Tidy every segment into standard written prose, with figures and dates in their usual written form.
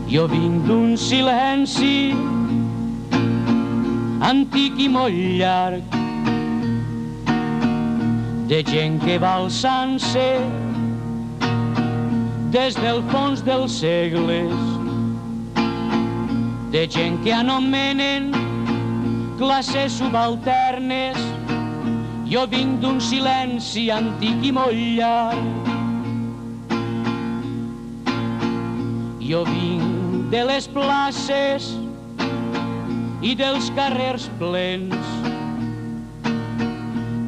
Jo vinc d'un silenci antic i molt llarg, de gent que va alçant-se des del fons dels segles, de gent que anomenen classes subalternes. Jo vinc d'un silenci antic i molt llarg. Jo vinc de les places i dels carrers plens,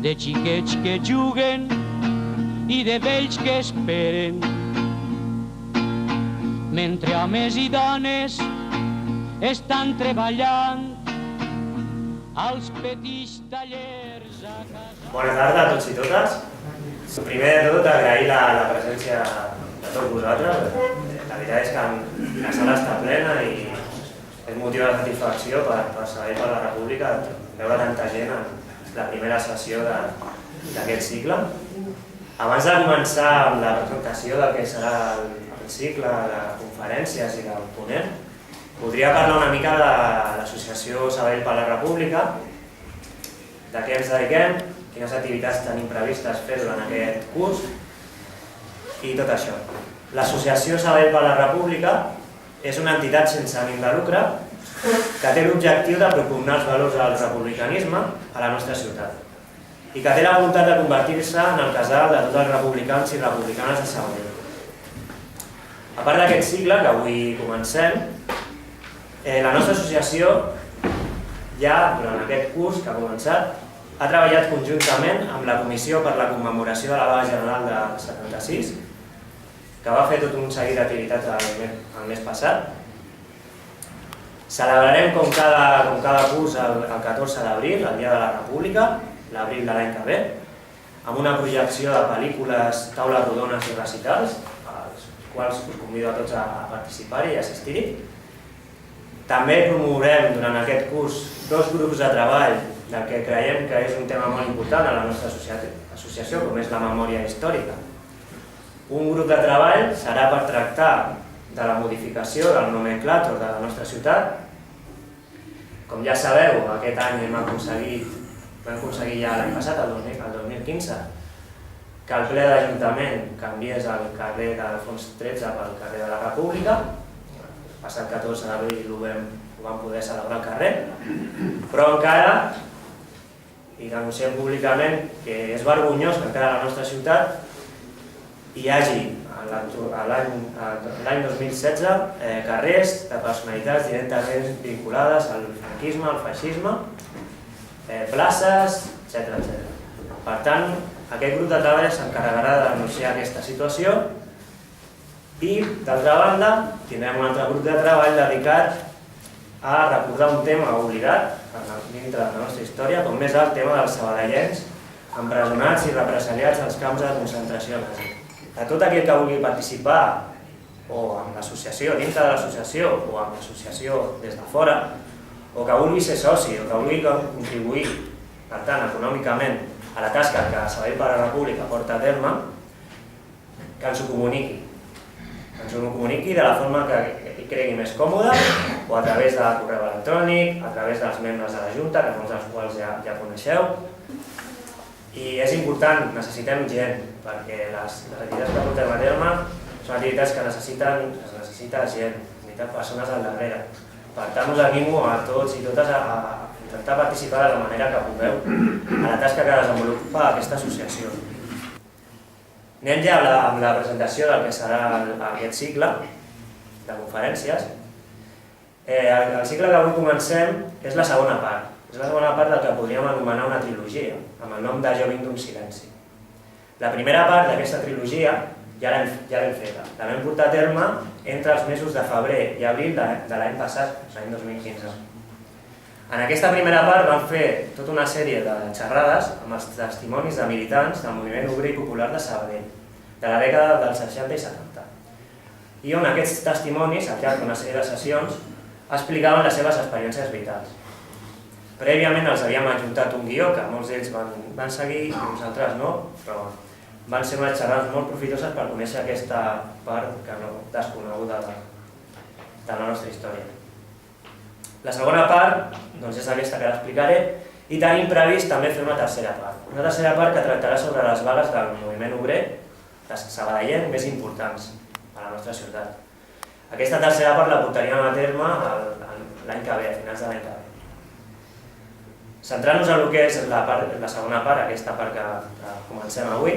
de xiquets que juguen i de vells que esperen, mentre homes i dones estan treballant als petits tallers a casa. Bona tarda a tots i totes. Primer de tot, agrair la presència de tots vosaltres. La veritat és que la sala està plena i és motiu de satisfacció per Sabadell per la República veure tanta gent en la primera sessió d'aquest cicle. Abans de començar amb la presentació del que serà el cicle de conferències i del ponent, podria parlar una mica de l'associació Sabadell per la República, de què ens dediquem, quines activitats tenim previstes fer durant aquest curs i tot això. L'associació Sabadell per la República és una entitat sense ànim de lucre que té l'objectiu de propugnar els valors del republicanisme a la nostra ciutat i que té la voluntat de convertir-se en el casal de tots els republicans i republicanes de Sabadell. A part d'aquest cicle que avui comencem, la nostra associació ja durant aquest curs que ha començat ha treballat conjuntament amb la Comissió per la Commemoració de la Vaga General del 76, que va fer tot un seguit d'activitats el mes passat. Celebrarem com cada curs el 14 d'abril, el Dia de la República, l'abril de l'any que ve, amb una projecció de pel·lícules, taules rodones i recitals, als quals us convido a tots a participar-hi i assistir-hi. També promourem durant aquest curs dos grups de treball del que creiem que és un tema molt important a la nostra associació, com és la memòria històrica. Un grup de treball serà per tractar de la modificació del nomenclàtor de la nostra ciutat. Com ja sabeu, aquest any vam aconseguir ja l'any passat, el 2015, que el ple d'Ajuntament canviés el carrer d'Alfons XIII pel carrer de la República. El passat 14 d'abril ho vam poder celebrar al carrer, però encara, i denunciem públicament, que és vergonyós que encara a la nostra ciutat hi hagi l'any 2016 carrers de personalitats directament vinculades al franquisme, al feixisme, places, etc. Per tant, aquest grup de treball s'encarregarà de denunciar aquesta situació i, d'altra banda, tindrem un altre grup de treball dedicat a recordar un tema oblidat dintre de la nostra història, com és el tema dels sabadellencs empresonats i represaliats als camps de concentració nazi. A tot aquell que vulgui participar o amb l'associació, dintre de l'associació o amb l'associació des de fora, o que vulgui ser soci o que vulgui contribuir, per tant, econòmicament a la tasca que Sabadell per la República porta a terme, que ens ho comuniqui. Que ens ho comuniqui de la forma que hi cregui més còmoda, o a través del correu electrònic, a través dels membres de la Junta, que molts dels quals ja coneixeu. I és important, necessitem gent, perquè les activitats que portem a terme són activitats que necessita gent, necessiten persones al darrere. Per tant, us animo a tots i totes a intentar participar de la manera que pugueu a la tasca que desenvolupa aquesta associació. Anem ja amb la presentació del que serà aquest cicle de conferències. El cicle que avui comencem és la segona part. És la segona part del que podríem anomenar una trilogia, amb el nom de Jo vinc d'un silenci. La primera part d'aquesta trilogia ja l'hem feta. La vam portar a terme entre els mesos de febrer i abril de l'any passat, l'any 2015. En aquesta primera part vam fer tota una sèrie de xerrades amb els testimonis de militants del moviment obrer i popular de Sabadell, de la dècada dels 60 i 70. I on aquests testimonis, al llarg d'una sèrie de sessions, explicaven les seves experiències vitals. Prèviament els havíem adjuntat un guió, que molts d'ells van seguir, uns altres no, però van ser unes xerrades molt profitoses per conèixer aquesta part desconeguda de la nostra història. La segona part és aquesta que ara explicaré i tenim previst també fer una tercera part. Una tercera part que tractarà sobre les vagues del moviment obrer sabadellenc més importants a la nostra ciutat. Aquesta tercera part la portaríem a terme l'any que ve, a finals de l'any que ve. Centrant-nos en el que és la segona part, aquesta part que comencem avui,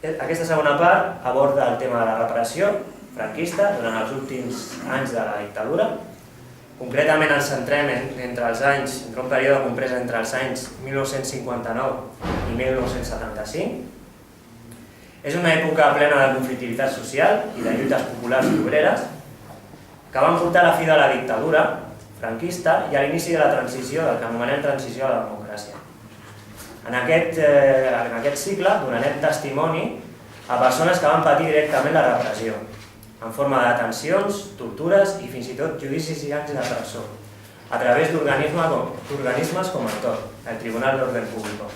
aquesta segona part aborda el tema de la repressió franquista durant els últims anys de la dictadura. Concretament ens centrem entre un període comprès entre els anys 1959 i 1975. És una època plena de conflictivitat social i de lluites populars i obreres que van portar a la fi de la dictadura franquista i a l'inici de la transició, del que anomenem transició a la democràcia. En aquest cicle donarem testimoni a persones que van patir directament la repressió, en forma de detencions, tortures i fins i tot judicis i anys de presó, a través d'organismes com el TOR, el Tribunal de Orden Público.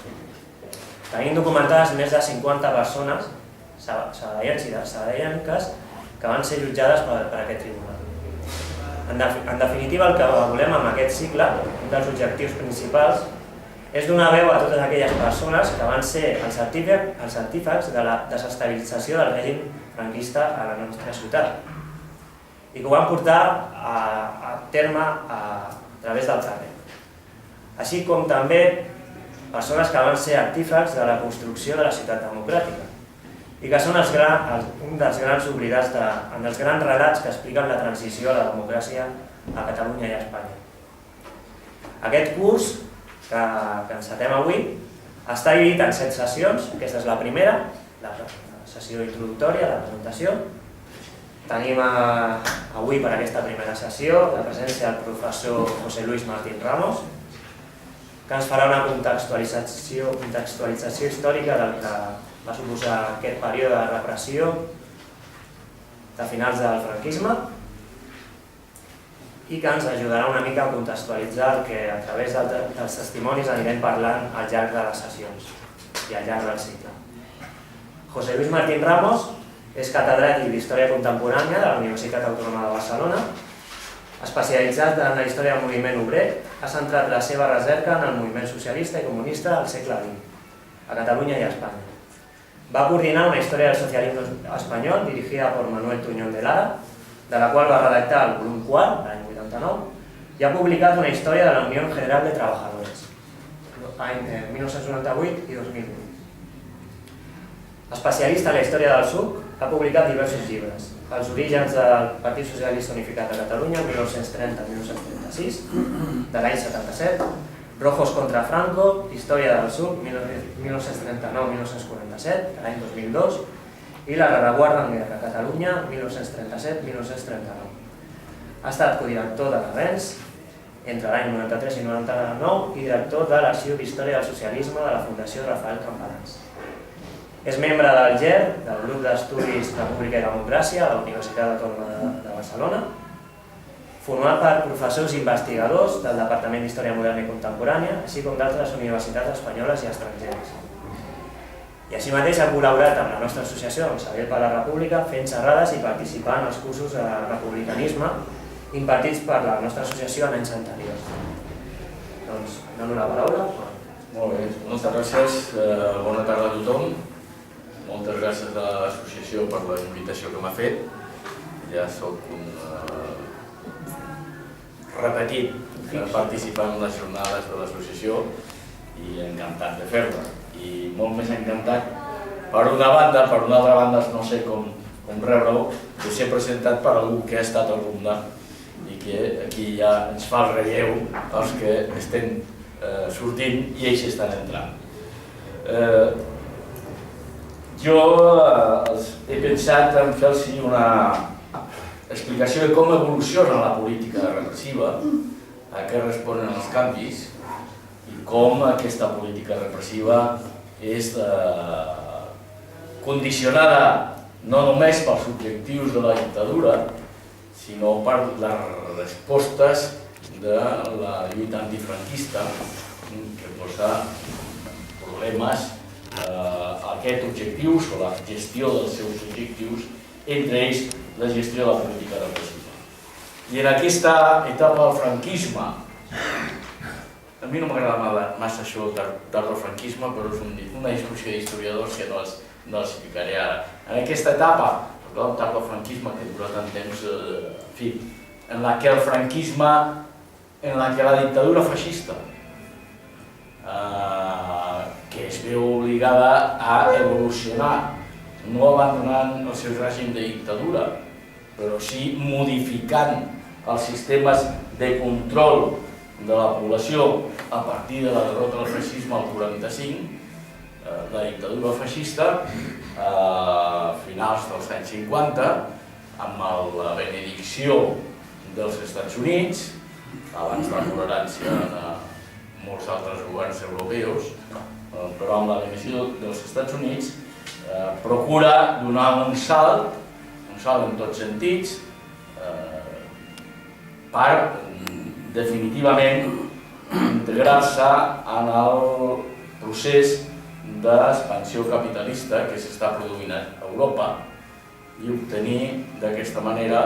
Tenim documentades més de 50 persones sabadellenques que van ser jutjades per aquest tribunal. En definitiva, el que volem amb aquest cicle, un dels objectius principals, és donar veu a totes aquelles persones que van ser els artífex de la desestabilització del règim franquista a la nostra ciutat i que ho van portar a terme a través del carrer. Així com també persones que van ser artífex de la construcció de la ciutat democràtica i que són un dels grans oblidats en els grans relats que expliquen la transició a la democràcia a Catalunya i a Espanya. Aquest curs que encetem avui està dividit en 7 sessions. Aquesta és la primera, la sessió introductòria, la presentació. Tenim avui per aquesta primera sessió la presència del professor José Luis Martín Ramos, que ens farà una contextualització històrica del que va suposar aquest període de repressió de finals del franquisme i que ens ajudarà una mica a contextualitzar el que a través dels testimonis anirem parlant al llarg de les sessions i al llarg del cicle. José Luis Martín Ramos és catedràtic d'Història Contemporània de la Universitat Autònoma de Barcelona. Especialitzat en la història del moviment obrer, ha centrat la seva recerca en el moviment socialista i comunista del segle XX, a Catalunya i a Espanya. Va coordinar una història del socialisme espanyol dirigida per Manuel Tuñón de Lara, de la qual va redactar el volum 4, l'any 89, i ha publicat una història de la Unió General de Trabajadores, any 1998 i 2001. Especialista en la història del SUC, ha publicat diversos llibres. Els orígens del Partit Socialista Unificat de Catalunya, 1930-1936, de l'any 77, Rojos contra Franco, Història del SUC, 1939-1947, de l'any 2002, i La rereguarda en guerra, Catalunya, 1937-1939. Ha estat codirector de l'Avenç entre l'any 93 i 99 i director de l'Arxiu d'Història del Socialisme de la Fundació Rafael Campalans. És membre del GER, del Grup d'Estudis República i Democràcia, de la Universitat Autònoma de Barcelona, format per professors i investigadors del Departament d'Història Moderna i Contemporània, així com d'altres universitats espanyoles i estrangeres. I així mateix ha col·laborat amb la nostra associació, amb Sabel per la República, fent xerrades i participant en els cursos de republicanisme impartits per la nostra associació en anys anteriors. Doncs, dono la paraula. Molt bé, moltes gràcies. Bona tarda a tothom. Moltes gràcies a l'associació per la invitació que m'ha fet. Ja soc un repetit participant en les jornades de l'associació i encantat de fer-la. I molt més encantat, per una banda, per una altra banda, no sé com rebre-ho, de ser presentat per algú que ha estat alumne i que aquí ja ens fa el relleu els que estem sortint i ells estan entrant. Jo he pensat en fer-los una explicació de com evoluciona la política repressiva, a què responen els canvis i com aquesta política repressiva és condicionada no només pels objectius de la dictadura, sinó per les respostes de la lluita antifranquista que posa problemes a aquests objectius o la gestió dels seus objectius entre ells la gestió de la política repressiva. I en aquesta etapa del franquisme, a mi no m'agrada massa això del tardofranquisme, però és una discussió d'historiadors que no els explicaré ara. En aquesta etapa, el tardofranquisme que dura tant temps, en fi, en la que el franquisme, en la que la dictadura feixista, que es veu obligada a evolucionar, no abandonant el seu règim de dictadura, però sí modificant els sistemes de control de la població a partir de la derrota del feixisme al 45, la dictadura feixista, a finals dels anys 50, amb la benedicció dels Estats Units, abans de la tolerància de molts altres governs europeus, però amb la benedicció dels Estats Units, procura donar un salt en tots sentits, per definitivament integrar-se en el procés d'expansió capitalista que s'està produint a Europa i obtenir d'aquesta manera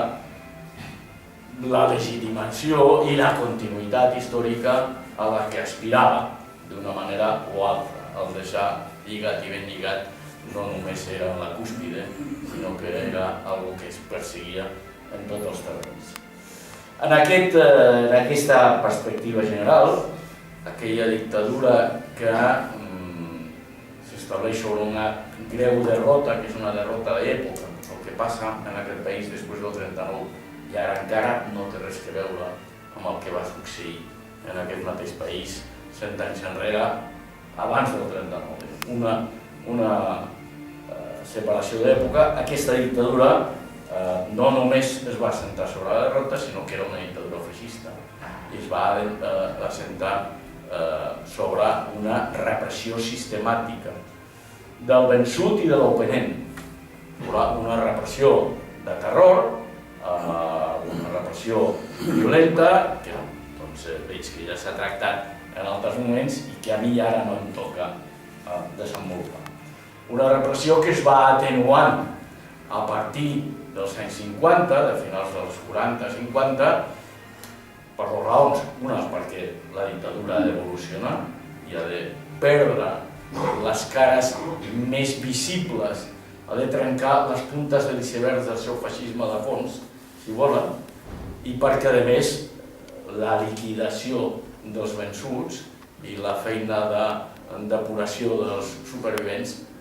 la legitimació i la continuïtat històrica a la que aspirava d'una manera o altra. El deixar lligat i ben lligat no només era en la cúspide, sinó que era algo que es perseguia en tots els terrenys. En aquesta perspectiva general, aquella dictadura que s'estableix sobre una greu derrota, que és una derrota d'època, el que passa en aquest país després del 39, i ara encara no té res a veure amb el que va succeir en aquest mateix país 100 anys enrere, abans del 39. Una separació d'època. Aquesta dictadura no només es va assentar sobre la derrota, sinó que era una dictadura feixista i es va assentar sobre una repressió sistemàtica del vençut i de l'oponent. Una repressió de terror, una repressió violenta, que veig que ja s'ha tractat en altres moments i que a mi ara no em toca desenvolupar. Una repressió que es va atenuant a partir dels anys 50, de finals dels 40-50, per dues raons. Una és perquè la dictadura ha d'evolucionar i ha de perdre les cares més visibles, ha de trencar les puntes de l'iceberg del seu feixisme de fons, si volen, i perquè, a més, la liquidació dels vençuts i la feina de depuració dels supervivents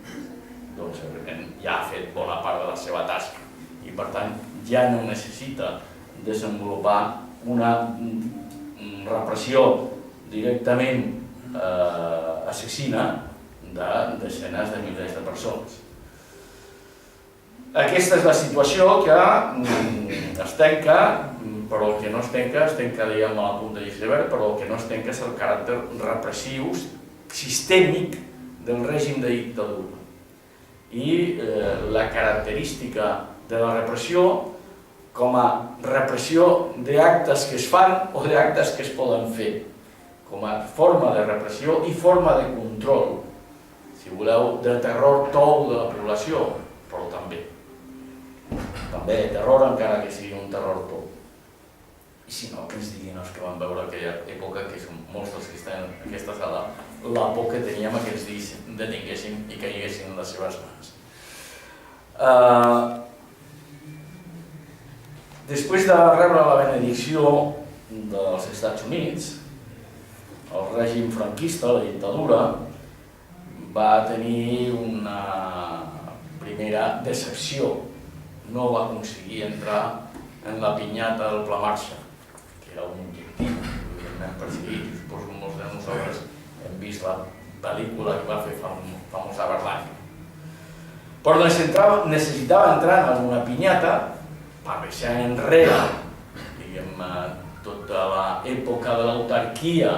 ja ha fet bona part de la seva tasca i, per tant, ja no necessita desenvolupar una repressió directament assassina de desenes de milers de persones. Aquesta és la situació que es tanca, però el que no es tanca, diguem, a la punta de l'iceberg, però el que no es tanca és el caràcter repressiu sistèmic del règim de dictadura. I la característica de la repressió com a repressió d'actes que es fan o d'actes que es poden fer, com a forma de repressió i forma de control, si voleu, de terror tou de la població, però també de terror, encara que sigui un terror tou. I si no, que ens diguin els que van veure aquella època, que són molts dels que estan en aquesta sala, la por que teníem que ens detinguessin i caiguessin en les seves mans. Després de rebre la benedicció dels Estats Units, el règim franquista, la dictadura, va tenir una primera decepció. No va aconseguir entrar en la pinyata del Pla Marshall, que era un objectiu, evidentment perseguit. Suposo que molts de nosaltres hem vist la pel·lícula que va fer famosa Berlanga. Però necessitava entrar en alguna pinyata per deixar enrere, tota l'època de l'autarquia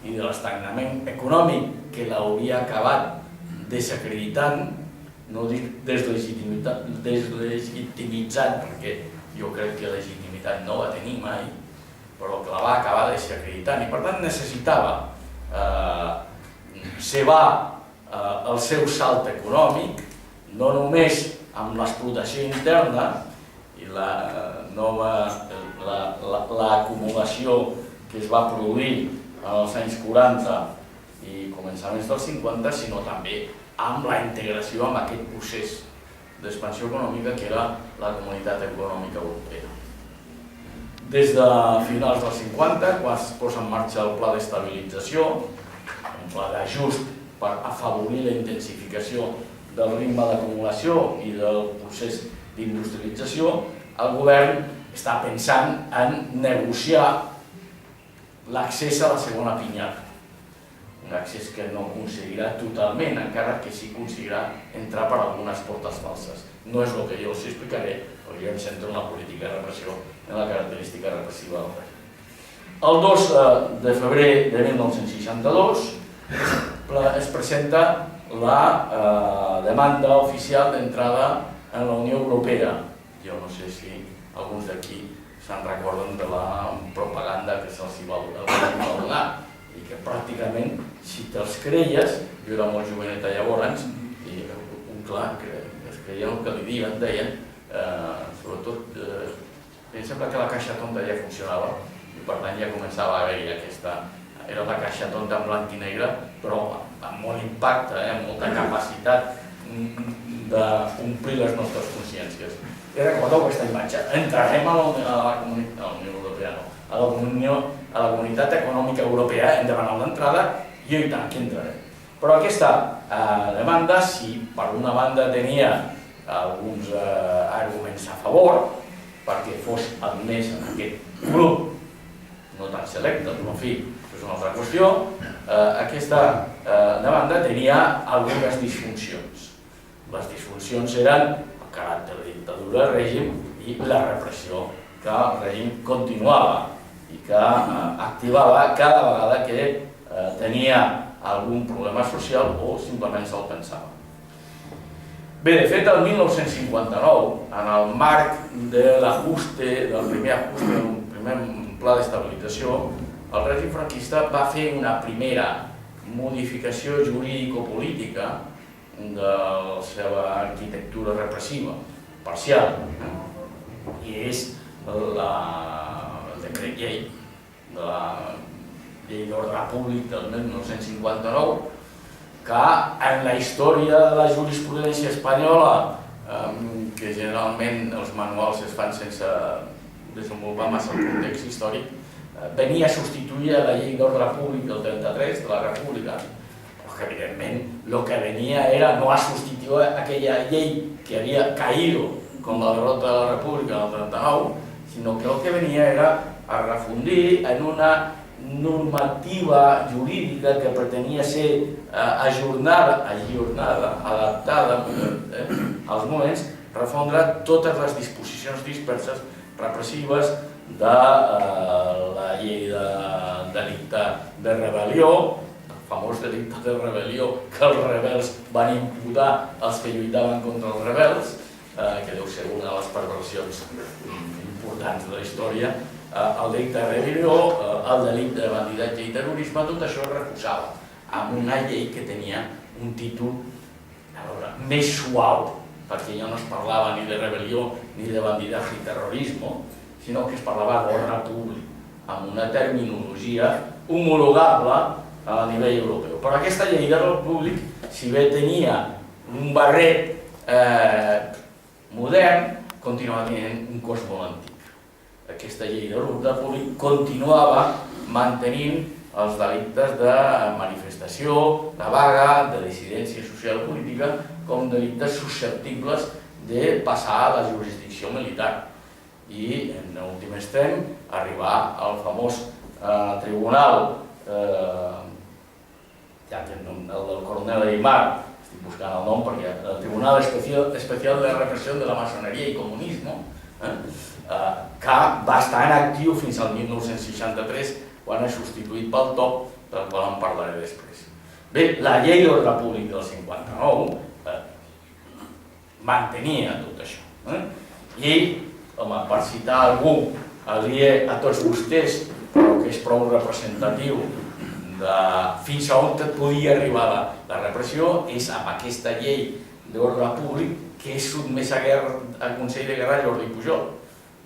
i de l'estagnament econòmic que l'hauria acabat desacreditant, no dic deslegitimitzant, perquè jo crec que legitimitat no va tenir mai, però que la va acabar desacreditant i, per tant, necessitava cebar el seu salt econòmic, no només amb l'explotació interna i l'acumulació que es va produir als anys 40 i començaments dels 50, sinó també amb la integració amb aquest procés d'expansió econòmica que era la Comunitat Econòmica Europea. Des de finals dels 50, quan es posa en marxa el pla d'estabilització, un pla d'ajust per afavorir la intensificació del ritme d'acumulació i del procés d'industrialització, el govern està pensant en negociar l'accés a la segona pinyata. Un accés que no aconseguirà totalment, encara que sí aconseguirà entrar per algunes portes falses. No és el que jo els explicaré, perquè jo em centro en la política de repressió, en la característica repressiva del règim. El 2 de febrer de 1962 es presenta la demanda oficial d'entrada en la Unió Europea. Jo no sé si alguns d'aquí se'n recorden de la propaganda que se'ls va donar i que pràcticament, si te'ls creies, jo era molt joveneta llavors, i clar, es creien el que li diuen, deien, sobretot, em sembla que la caixa tonta ja funcionava i per tant ja començava a haver-hi aquesta, era la caixa tonta en blanc i negre, però amb molt impacte, amb molta capacitat d'omplir les nostres consciències. I recordeu aquesta imatge, entrarem a la Unió Europea, no, a la Comunitat Econòmica Europea, hem demanat l'entrada i i tant que entrarem. Però aquesta demanda, si per una banda tenia alguns arguments a favor, perquè fos admès en aquest grup, no tan selecte, però en fi, és una altra qüestió, aquesta demanda tenia algunes disfuncions. Les disfuncions eren el caràcter de dictadura del règim i la repressió que el règim continuava i que activava cada vegada que tenia algun problema social o simplement se'l pensava. Bé, de fet, el 1959, en el marc de l'ajuste, del primer ajuste, del primer pla d'estabilització, el règim franquista va fer una primera modificació jurídico-política de la seva arquitectura repressiva, parcial, i és el decret llei de la llei d'ordre públic del 1959, que en la història de la jurisprudència espanyola, que generalment els manuals es fan sense desenvolupar massa el context històric, venia a substituir la llei d'ordre públic del 33 de la República, però que evidentment el que venia era no a substituir aquella llei que havia caído con la derrota de la República del 39, sinó que el que venia era a refundir en una normativa jurídica que pretenia ser ajornada, adaptada als moments, refondre totes les disposicions disperses repressives de la llei de delicte de rebel·lió, el famós delicte de rebel·lió que els rebels van imputar als que lluitaven contra els rebels, que deu ser una de les perversions importants de la història, el delicte de rebel·lió, el delicte de bandidatge i terrorisme, tot això es reposava amb una llei que tenia un títol més suau, perquè ja no es parlava ni de rebel·lió ni de bandidatge i terrorisme, sinó que es parlava d'ordre públic, amb una terminologia homologable a nivell europeu. Però aquesta llei d'ordre públic, si bé tenia un barret modern, continuava tenint un cos molt antic. Aquesta llei d'ordre públic continuava mantenint els delictes de manifestació, de vaga, de dissidència social i política, com delictes susceptibles de passar a la jurisdicció militar. I, en últim extrem, arribar al famós tribunal, el del coronel Aymar, estic buscant el nom perquè el Tribunal Especial de la Represión de la Masonería y Comunismo, que va estar en actiu fins al 1963, quan és substituït pel TOP, del qual en parlaré després. Bé, la llei d'ordre públic del 59 mantenia tot això. I, home, per citar algú aliè a tots vostès, però que és prou representatiu de fins a on podia arribar la repressió, és amb aquesta llei d'ordre públic que és sotmès a guerra al Consell de Guerra Jordi Pujol,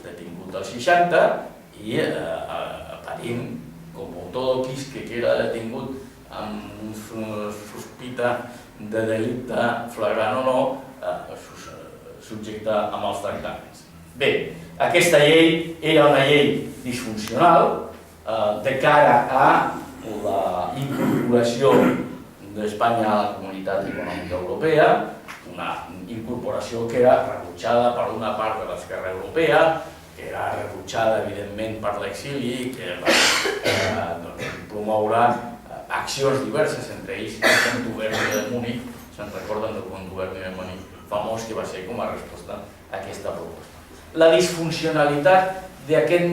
detingut als 60 i patint com todo quisque que era detingut amb sospita de delicte flagrant o no, subjecte amb els tractaments. Bé, aquesta llei era una llei disfuncional de cara a la incorporació d'Espanya a la Comunitat Econòmica Europea, una incorporació que era rebutjada per una part de l'esquerra europea, que era rebutjada evidentment per l'exili, que va promoure accions diverses, entre ells el Contuberni de Múnich, se'n recorden del Contuberni de Múnich famós, que va ser com a resposta a aquesta proposta. La disfuncionalitat d'aquest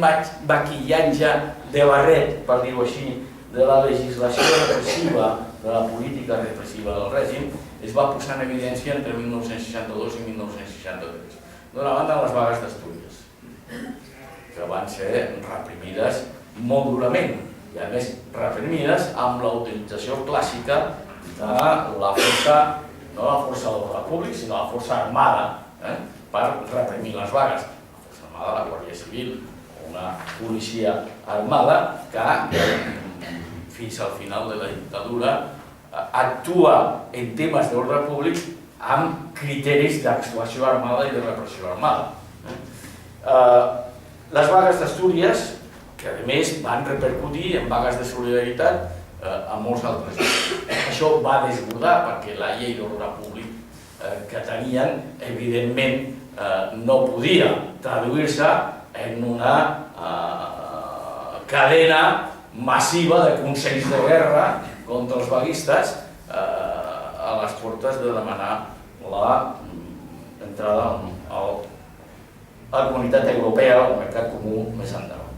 maquillatge de barret, per dir-ho així, de la legislació repressiva, de la política repressiva del règim, es va posar en evidència entre 1962 i 1963. D'una banda, les vagues d'Astúries, que van ser reprimides molt durament, i a més reprimides amb la utilització clàssica de la força, no la força de l'ordre públic, sinó la força armada, per reprimir les vagues. La força armada, la Guàrdia Civil, una policia armada que fins al final de la dictadura actua en temes d'ordre públic amb criteris d'actuació armada i de repressió armada. Les vagues d'Astúries, que a més van repercutir en vagues de solidaritat a molts altres llocs. Això va desbordar perquè la llei d'ordre públic que tenien, evidentment, no podia traduir-se en una cadena massiva de consells de guerra contra els vaguistes a les portes de demanar l'entrada a la Comunitat Europea, al Mercat Comú, més endavant.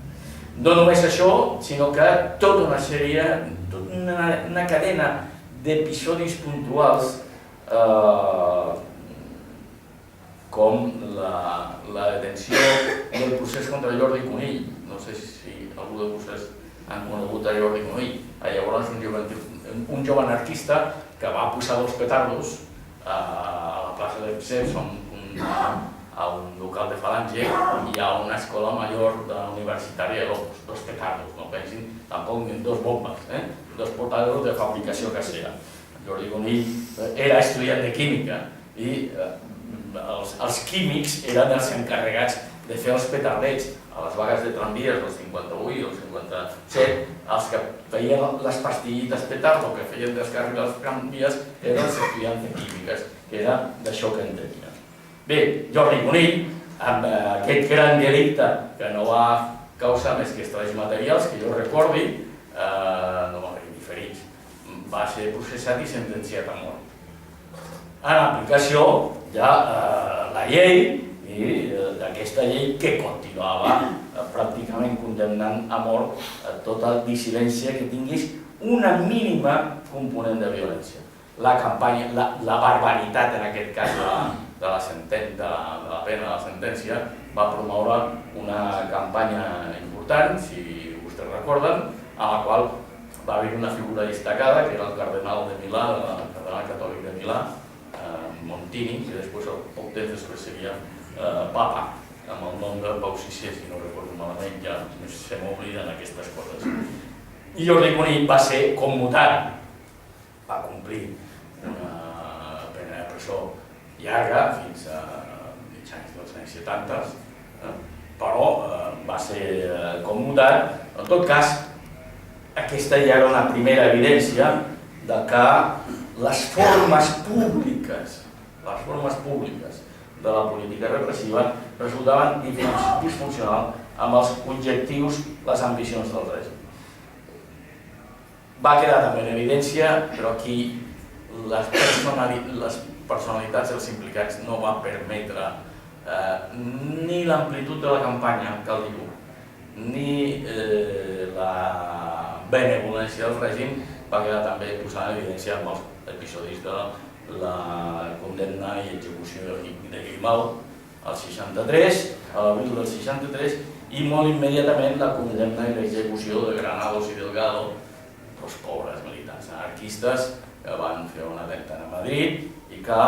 No només això, sinó que tota una sèrie, una cadena d'episodis puntuals com la detenció del procés contra Jordi Conill. No sé si algú de vostès han conegut a Jordi Conill. Llavors un jove anarquista que va posar 2 petardos a la plaça de Pseps, a un local de Falange, i a una escola major universitària de l'Opus. 2 petardos, no pensin tampoc ni 2 bombes, 2 petardos de fabricació casera. Jordi Conill era estudiant de química i els químics eren els encarregats de fer els petardets a les vagues de tramvies del 58 i del 57, els que feien les pastillites petardo que feien descarregar els tramvies eren els estudiants de químiques, que era d'això que en tenien. Bé, Jordi Conill, amb aquest gran delicte que no va causar més que estralls materials, que jo recordi, no va haver diferits, va ser processat i sentenciat a mort. En aplicació ja la llei, i d'aquesta llei que continuava pràcticament condemnant a mort tota dissidència que tingués una mínima component de violència. La campanya, la barbaritat en aquest cas de la pena de la sentència, va promoure una campanya important, si vostès recorden, a la qual va haver una figura destacada, que era el cardenal de Milà, el cardenal catòlic de Milà, Montini, que després, poc temps després, seria papa, amb el nom de Pau VI, si no recordo malament, ja se m'obliden aquestes coses. I Jordi Conill va ser commutat, va complir una pena de presó llarga, fins a mitjans dels anys 70, però va ser commutat. En tot cas, aquesta ja era una primera evidència de que les formes públiques de la política repressiva resultaven disfuncionals amb els objectius, les ambicions del règim. Va quedar també en evidència, però aquí les personalitats dels implicats no van permetre ni l'amplitud de la campanya, cal dir-ho, ni la benevolència del règim, va quedar també posada en evidència amb els episodis de la condemna i execució de Grimau al 63, a l'abril del 63, i molt immediatament la condemna i l'execució de Granados i Delgado, els pobres militars anarquistes que van fer un atemptat a Madrid i que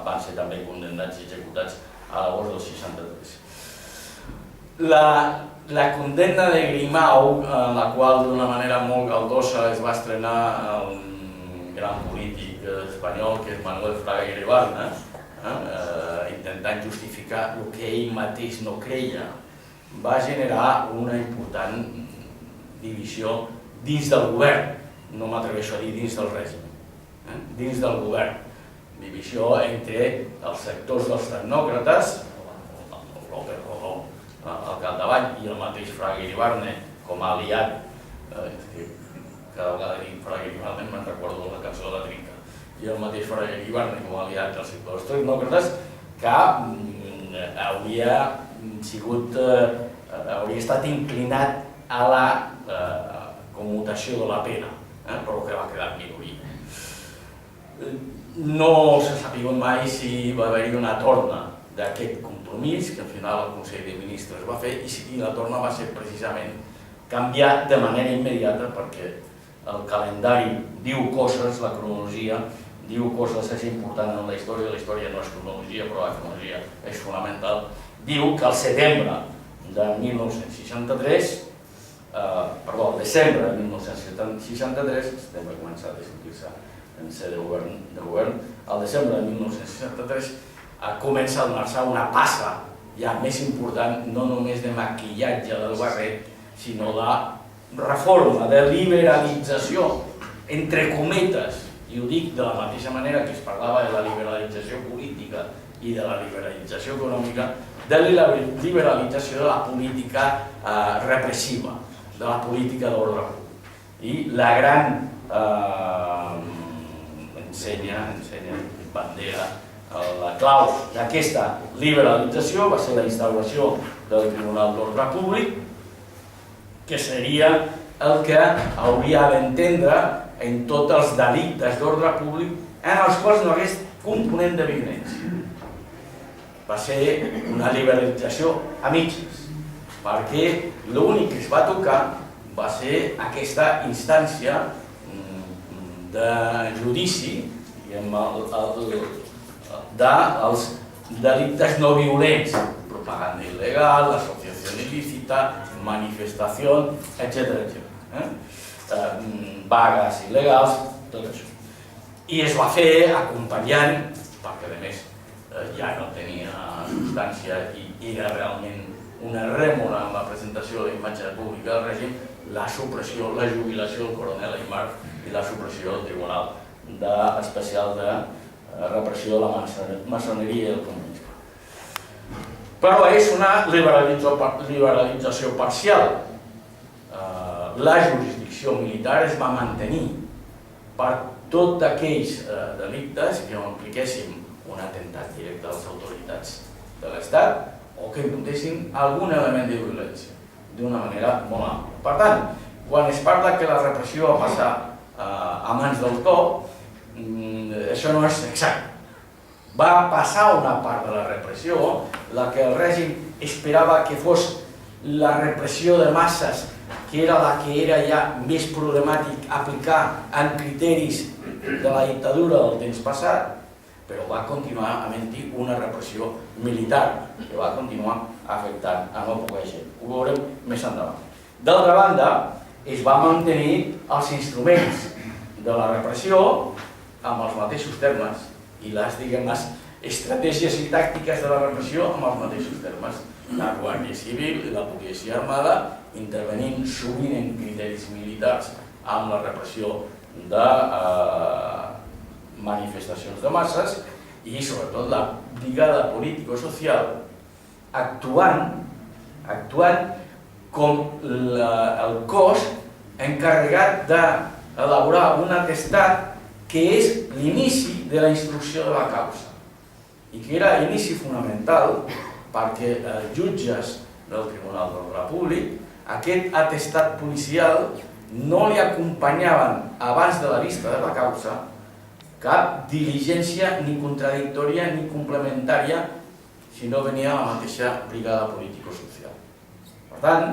van ser també condemnats i executats a l'agost del 63. La condemna de Grimau, en la qual d'una manera molt galdosa es va estrenar un gran polític espanyol que és Manuel Fraga Iribarne, intentant justificar el que ell mateix no creia, va generar una important divisió dins del govern, no m'atreveixo a dir dins del règim, dins del govern, divisió entre els sectors dels tecnòcrates, López Rodó al capdavall i el mateix Fraga Iribarne com a aliat, cada vegada que dic Fraga Iribarne me'n recordo la cançó de la Trinca, i el mateix Fraga Iribarne com a aliat del sector dels tecnòcrates, que hauria estat inclinat a la commutació de la pena, però que va quedar en minoria. No s'ha sabut mai si va haver-hi una torna d'aquest compromís, que al final el Consell de Ministres va fer, i la torna va ser precisament canviar de manera immediata perquè el calendari diu coses, la cronologia diu coses, és important en la història no és cronologia, però la cronologia és fonamental, diu que al setembre de 1963, perdó, al desembre de 1963, estem a començar a discutir-se en sede de govern, al desembre de 1963 comença a donar-se una passa ja més important, no només de maquillatge del barret, sinó de reforma, de liberalització, entre cometes, i ho dic de la mateixa manera que es parlava de la liberalització política i de la liberalització econòmica, de la liberalització de la política repressiva, de la política d'ordre públic. I la gran bandera, la clau d'aquesta liberalització va ser la instauració del Tribunal d'Ordre Públic, que seria el que hauria d'entendre en tots els delictes d'ordre públic en els quals no hagués component de violència. Va ser una liberalització a mitges, perquè l'únic que es va tocar va ser aquesta instància de judici dels delictes no violents, propaganda il·legal, associació il·lícita, manifestació, etc. Vagues il·legals, tot això. I es va fer acompanyant, perquè a més ja no tenia substància i era realment una rèmora en la presentació de la imatge pública del règim, la supressió, la jubilació del coronel Aymar i la supressió del Tribunal Especial de Repressió de la Maçoneria i el Comunisme. Però és una liberalització parcial. La jurisdicció militar es va mantenir per tots aquells delictes que impliquessin un atemptat directe a les autoritats de l'Estat o que imputessin algun element de violència, d'una manera molt àmplia. Per tant, quan es parla que la repressió va passar a mans del cop, això no és exacte. Va passar una part de la repressió, la que el règim esperava que fos la repressió de masses, que era la que era ja més problemàtic aplicar en criteris de la dictadura del temps passat, però va continuar havent-hi una repressió militar que va continuar afectant a no poca gent. Ho veurem més endavant. D'altra banda, es va mantenir els instruments de la repressió amb els mateixos termes i les, diguem-ne, estratègies i tàctiques de la repressió amb els mateixos termes. La Guàrdia Civil i la Policia Armada intervenint sovint en criteris militars amb la repressió de manifestacions de masses i sobretot la brigada político-social actuant com el cos encarregat d'elaborar un atestat que és l'inici de la instrucció de la causa i que era inici fonamental perquè els jutges del Tribunal d'Ordre Públic aquest atestat policial no li acompanyaven abans de la vista de la causa cap diligència ni contradictòria ni complementària si no venia la mateixa brigada político-social. Per tant,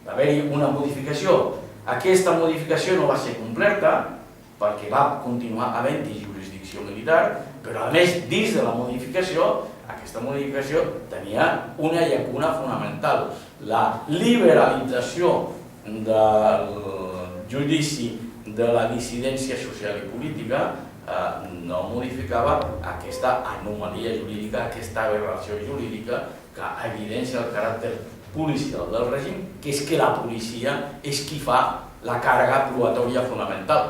va haver-hi una modificació. Aquesta modificació no va ser completa perquè va continuar havent-hi jurisdicció militar, però a més, dins de la modificació, aquesta modificació tenia una llacuna fonamental. La liberalització del judici de la dissidència social i política no modificava aquesta anomalia jurídica, aquesta aberració jurídica que evidencia el caràcter policial del règim, que és que la policia és qui fa la càrrega probatòria fonamental.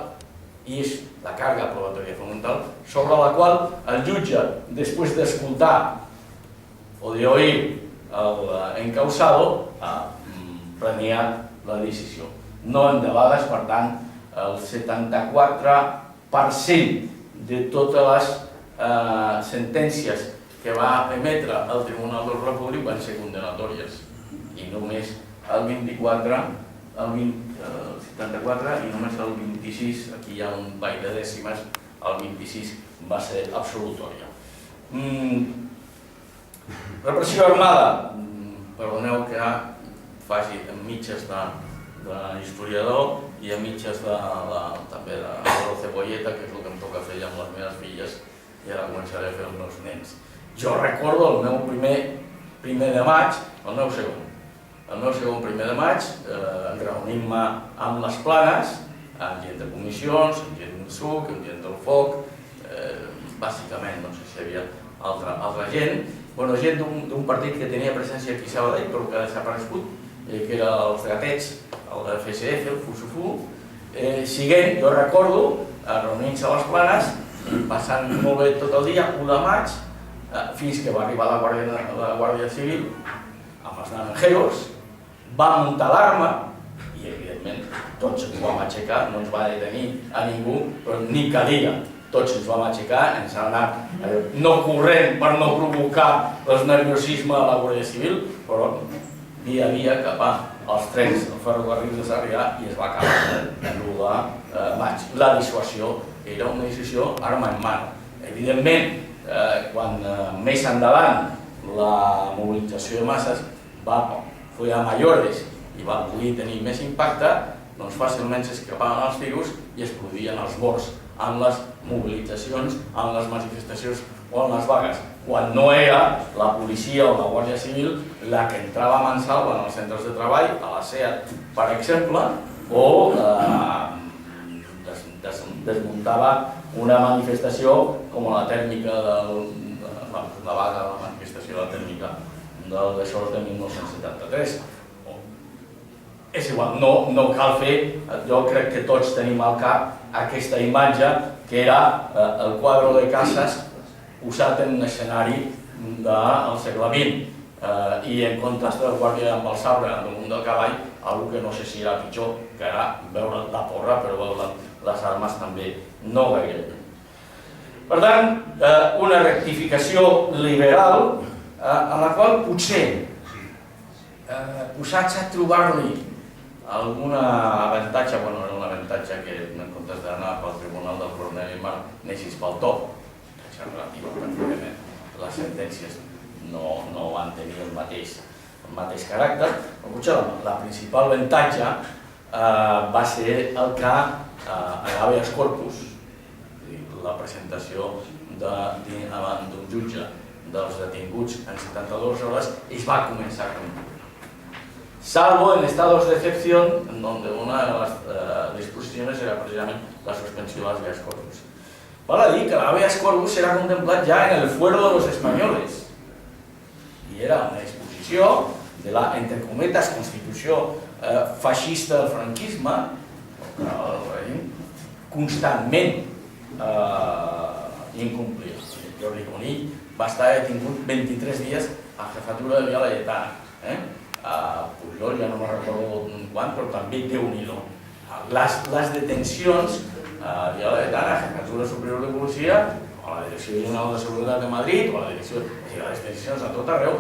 I és la càrrega probatòria fonamental sobre la qual el jutge, després d'escoltar o d'oir l'encausado, prenia la decisió. No endavades, per tant, el 74% de totes les sentències que va emetre el Tribunal del Repúblic van ser condenatòries i només el 74 i només el 26, aquí hi ha un ball de dècimes, el 26 va ser absolutòria. Repressió armada, perdoneu que faci en mitges d'historiador i en mitges també de cebolleta, que és el que em toca fer amb les meves filles i ara començaré a fer els meus nens. Jo recordo el meu primer de maig, el meu segon primer de maig, reunint-me amb les Planes, amb gent de comissions, amb gent del SUC, amb gent del FOC, bàsicament, no sé si hi havia altra gent, gent d'un partit que tenia presència aquí a Sabadell, però que ha desaparegut, que era els Gatets, el de FSF, el FUSUFU, siguent, jo recordo, reunint-se a les Planes, passant molt bé tot el dia, 1 de maig, fins que va arribar la Guàrdia Civil, amb els naranjeros, va muntar l'arma, i evidentment tots ens vam aixecar, no ens va detenir a ningú, però ni calia. Tots ens vam aixecar, ens han anat no corrent per no provocar el nerviosisme de la Guàrdia Civil, però via a via cap als trens, al ferrocarril de Sarrià, i es va acabar el 1 de maig. La dissuasió era una dissuasió arma en mà. Evidentment, quan més endavant la mobilització de masses foi a mayores i va poder tenir més impacte, doncs fàcilment s'escapaven els tiros i es produïen els morts en les mobilitzacions, en les manifestacions o en les vagues, quan no era la policia o la Guàrdia Civil la que entrava a mansalva en els centres de treball, a la SEAT, per exemple, o desmuntava una manifestació com la tèrmica la vaga de la manifestació de la tèrmica d'això de 1973. És igual, no cal fer, jo crec que tots tenim al cap aquesta imatge que era el quadre de Casas usat en un escenari del segle XX i en contrast del guàrdia amb el sabre damunt del cavall, algo que no sé si era pitjor, que era veure la porra, però veure les armes també no gaire. Per tant, una rectificació liberal en la qual potser posats a trobar-li algun avantatge, bueno, era un avantatge que en comptes d'anar pel Tribunal del Coronel i Mar anessis pel top, que és relatiu, pràcticament les sentències no van tenir el mateix caràcter, però potser la principal avantatge va ser el que habeas corpus, la presentació davant d'un jutge dels detinguts en 72 hores, es va començar a complir. Salvo en estados de excepción, en donde una de las disposiciones era precisamente la suspensión de las habeas corpus. Val a dir que l'habeas corpus era contemplat ja en el fuero de los españoles i era una disposició de la, entre cometes, constitució feixista del franquisme, que el règim constantment incomplia. Jordi Conill va estar detingut 23 dies a jefatura de Via Laietana. Pujol, ja no me'n recordo quan, però també Déu-n'hi-do. Les detencions a Via Laietana, a Jefatura Superior de Policia, a la Direcció General de Seguretat de Madrid, o a la direcció, les detencions a tot arreu,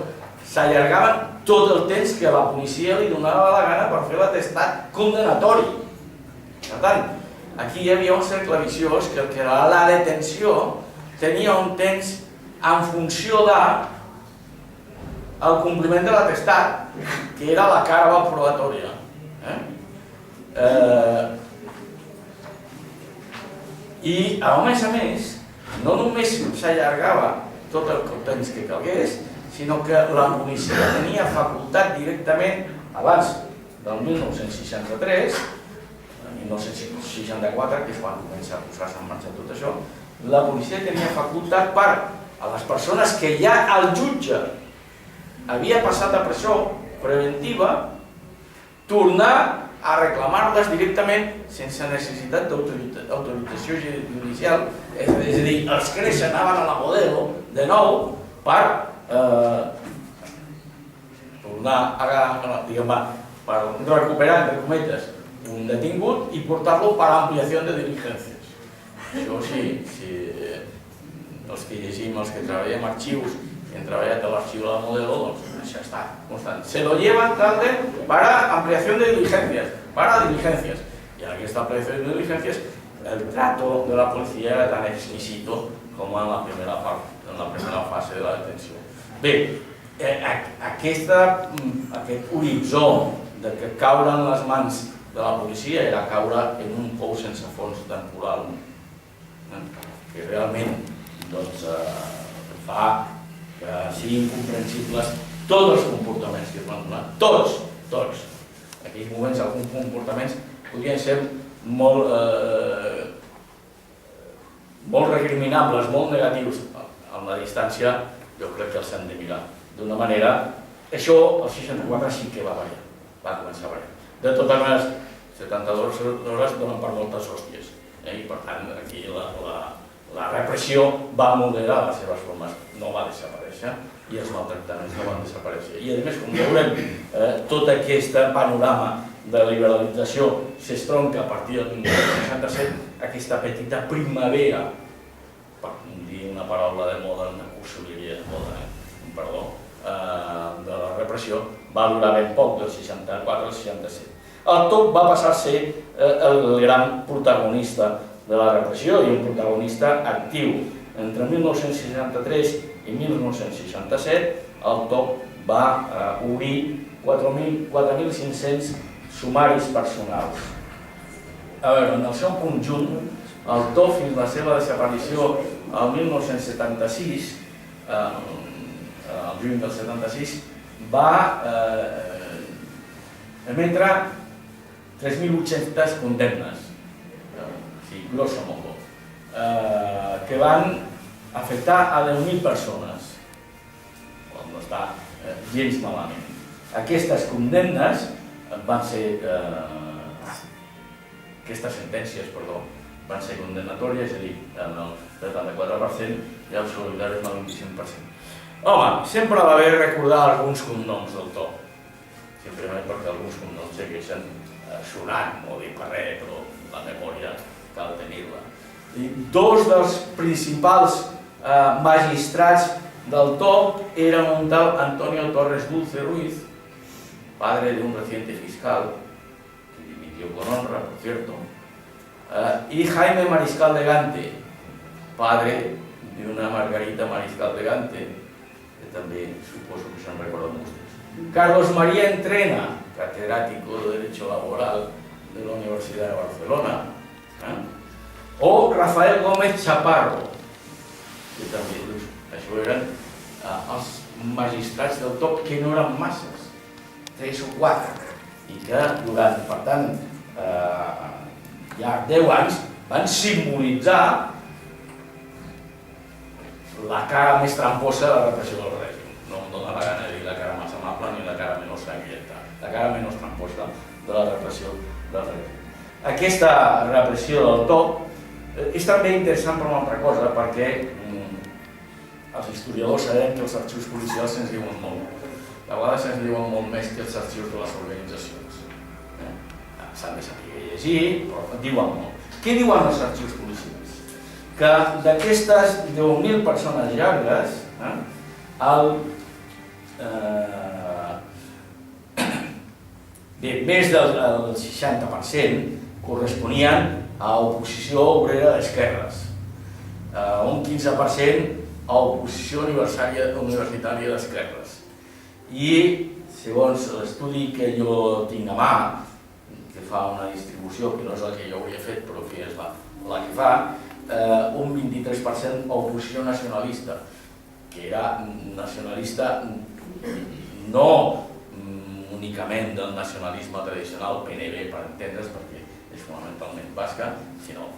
s'allargaven tot el temps que la policia li donava la gana per fer l'atestat condenatori. Per tant, aquí hi havia un cercle viciós que la detenció tenia un temps en funció del compliment de l'atestat, que era la càrrega probatòria. I, a més, no només s'allargava tot el temps que calgués, sinó que la policia tenia facultat directament, abans del 1963, el 1964, que és quan comença a posar-se en marxa tot això, la policia tenia facultat per a les persones que ja el jutge havia passat a presó preventiva, tornar a reclamar-les directament sense necessitat d'autorització judicial, és a dir, els creixen anaven a la Modelo de nou per tornar a, per recuperar, entre cometes, un detingut i portar-lo per ampliació de diligències. Això sí, els que llegim, els que treballem arxius i hem treballat a l'arxiu de la Modelo, doncs això està constant. Se lo llevan tarde para ampliación de diligencias, para diligencias. Y en esta ampliación de diligencias, el trato de la policía era tan exquisito com en la primera fase de la detenció. Bé, aquest horitzó de que caure en les mans de la policia era caure en un pou sense fons temporal, que realment fa que siguin comprensibles tots els comportaments que es van donar, tots. En aquells moments alguns comportaments podien ser molt recriminables, molt negatius. Amb la distància jo crec que els hem de mirar d'una manera. Això, el 64 sí que va començar a variar. De totes maneres, 72 hores donen per moltes hòsties. I per tant, aquí la repressió va moderar les seves formes, no va desaparèixer i els maltractaments no van desaparèixer. I a més, com veurem, tot aquest panorama de liberalització s'estronca a partir del 1967, aquesta petita primavera, per dir una paraula de moda, una cursileria de moda, perdó, de la repressió, va durar ben poc, del 64 al 67. El TOP va passar a ser el gran protagonista de la repressió i un protagonista actiu. Entre 1963 i 1967 el TOP va obrir 4.500 sumaris personals. A veure, en el seu conjunt, el TOP fins a la seva desaparició el 1976, el juny del 76, va emetre 3.800 condemnes, grosso modo, que van afectar a 10.000 persones, com no està gens malament. Aquestes condemnes van ser, aquestes sentències, perdó, van ser condemnatòries, és a dir, en el 74% i el solidari en el 25%. Home, sempre va bé recordar alguns cognoms del TOP, simplement perquè alguns cognoms segueixen sonant, no dic per res, però la memòria cal tenir-la. Dos dels principals magistrats del TOP eren un tal Antonio Torres Dulce Ruiz, padre de un reciente fiscal, que dimitió con honra, por cierto, y Jaime Mariscal de Gante, padre de una Margarita Mariscal de Gante, que también suposo que se'n recorden ustedes. Carlos María Entrena, catedrático de Derecho Laboral de la Universidad de Barcelona, o Rafael Gómez Chaparro, que també, això eren els magistrats del TOP, que no eren masses, 3 o 4, i que durant, per tant, ja 10 anys van simbolitzar la cara més tramposa de la repressió del règim. No em dóna la gana de dir la cara més amable ni la cara menys sangrienta, la cara menys tramposa de la repressió del règim. Aquesta repressió del TOP és també interessant per una altra cosa, perquè els historiadors sabem que els arxius policials se'ns diuen molt. A vegades se'ns diuen molt més que els arxius de les organitzacions. S'han de saber llegir, però diuen molt. Què diuen els arxius policials? Que d'aquestes 10.000 persones llargues, més del 60% corresponien a oposició obrera d'esquerres, un 15% a oposició universitària d'esquerres. I, segons l'estudi que jo tinc a mà, que fa una distribució que no és la que jo hauria fet, però que és la que fa, un 23% oposició nacionalista, que era nacionalista no únicament del nacionalisme tradicional PNV, per entendre's, perquè és fonamentalment basca, sinó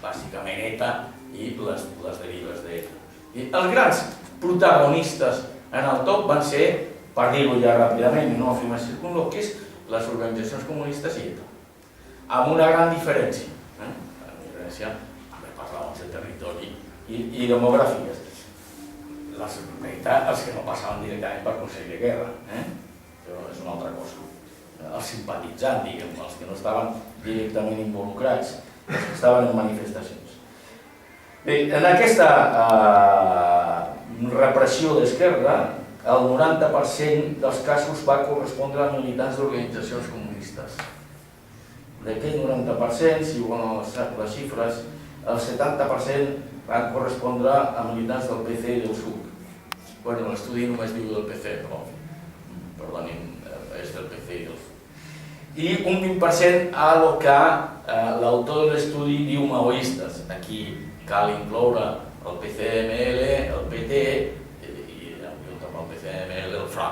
bàsicament ETA i les derives d'ETA. I els grans protagonistes en el top van ser, per dir-ho ja ràpidament i no afirmar circunlo, que és les organitzacions comunistes i ETA, amb una gran diferència. La diferència, parlàvem de territori i demografies. Els que no passaven directament per Consell de Guerra, però és una altra cosa. Els simpatitzants, diguem, els que no estaven directament involucrats, els que estaven en manifestacions. Bé, en aquesta repressió d'esquerra, el 90% dels casos va correspondre a militants d'organitzacions comunistes. D'aquest 90%, si volen les xifres, el 70% van correspondre a militants del PC i del SUC. Bueno, l'estudi només diu del PC, però perdonin, és del PC i del SUC. I un 20% a el que l'autor de l'estudi diu maoistes. Aquí cal incloure el PCML, el PT i el PCML, el FRA.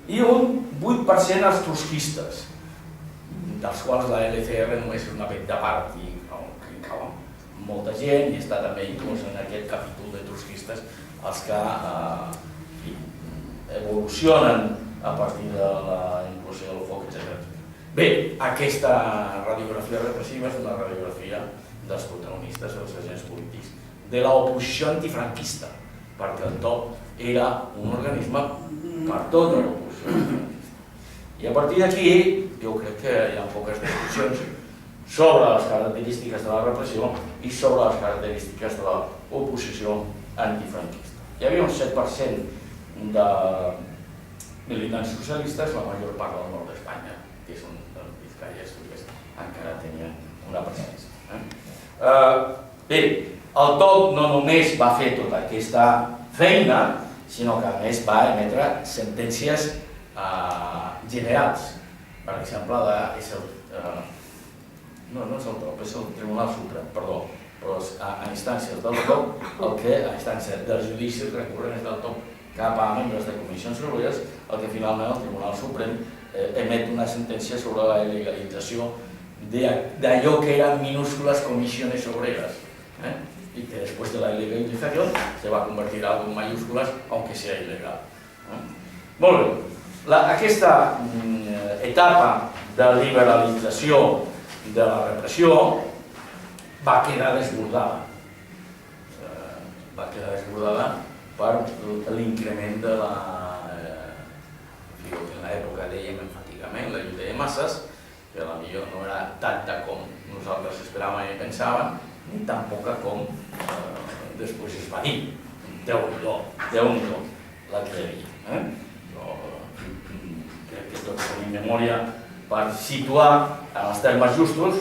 I un 8% als trotskistes, dels quals la LCR només és una petita part i inclou molta gent i està també inclús en aquest capítol de trotskistes els que evolucionen a partir de la inclusió del foc, etc. Bé, aquesta radiografia repressiva és una radiografia dels protagonistes, dels agents polítics, de l'oposició antifranquista, perquè el top era un organisme per tota l'oposició antifranquista. I a partir d'aquí, jo crec que hi ha poques discussions sobre les característiques de la repressió i sobre les característiques de l'oposició antifranquista. Hi havia un 7% de militants socialistes, la major part del nord d'Espanya, que és on Vizcaya i Astúries encara tenien una presència. Bé, el top no només va fer tota aquesta feina, sinó que a més va emetre sentències generals. Per exemple, no és el top, és el Tribunal Suprem, perdó, però a instàncies del top, a instàncies dels judicis recurrents del top cap a membres de comissions obreres, el que finalment el Tribunal Suprem emet una sentència sobre la il·legalització d'allò que eren minúscules comissiones obreras, y que después de la ilegalización se va a convertir algo en mayúsculas, aunque sea ilegal. Molt bé. Aquesta etapa de liberalització de la repressió va quedar desbordada. Va quedar desbordada per l'increment de la, que en l'època dèiem enfàticament, la lluita de masses, que potser no era tanta com nosaltres esperàvem i pensàvem, ni tan poca com després es va dir. Déu-n'hi-do la que hi havia. Crec que tots tenim memòria per situar en els termes justos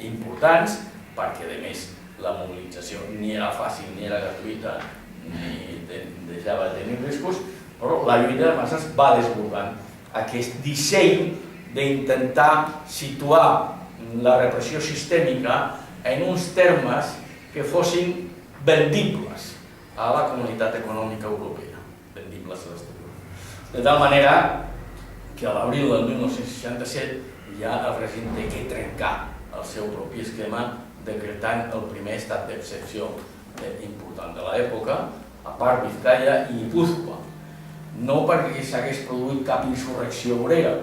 importants, perquè a més la mobilització ni era fàcil, ni era gratuïta, ni deixava de tenir riscos, però la lluita de masses va desbordant aquest disseny d'intentar situar la repressió sistèmica en uns termes que fossin vendibles a la comunitat econòmica europea, vendibles a l'exterior. De tal manera que a l'abril del 1967 ja el règim té que trencar el seu propi esquema decretant el primer estat d'excepció important de l'època, a part Vizcaya i Guipúzcoa. No perquè s'hagués produït cap insurrecció obrera,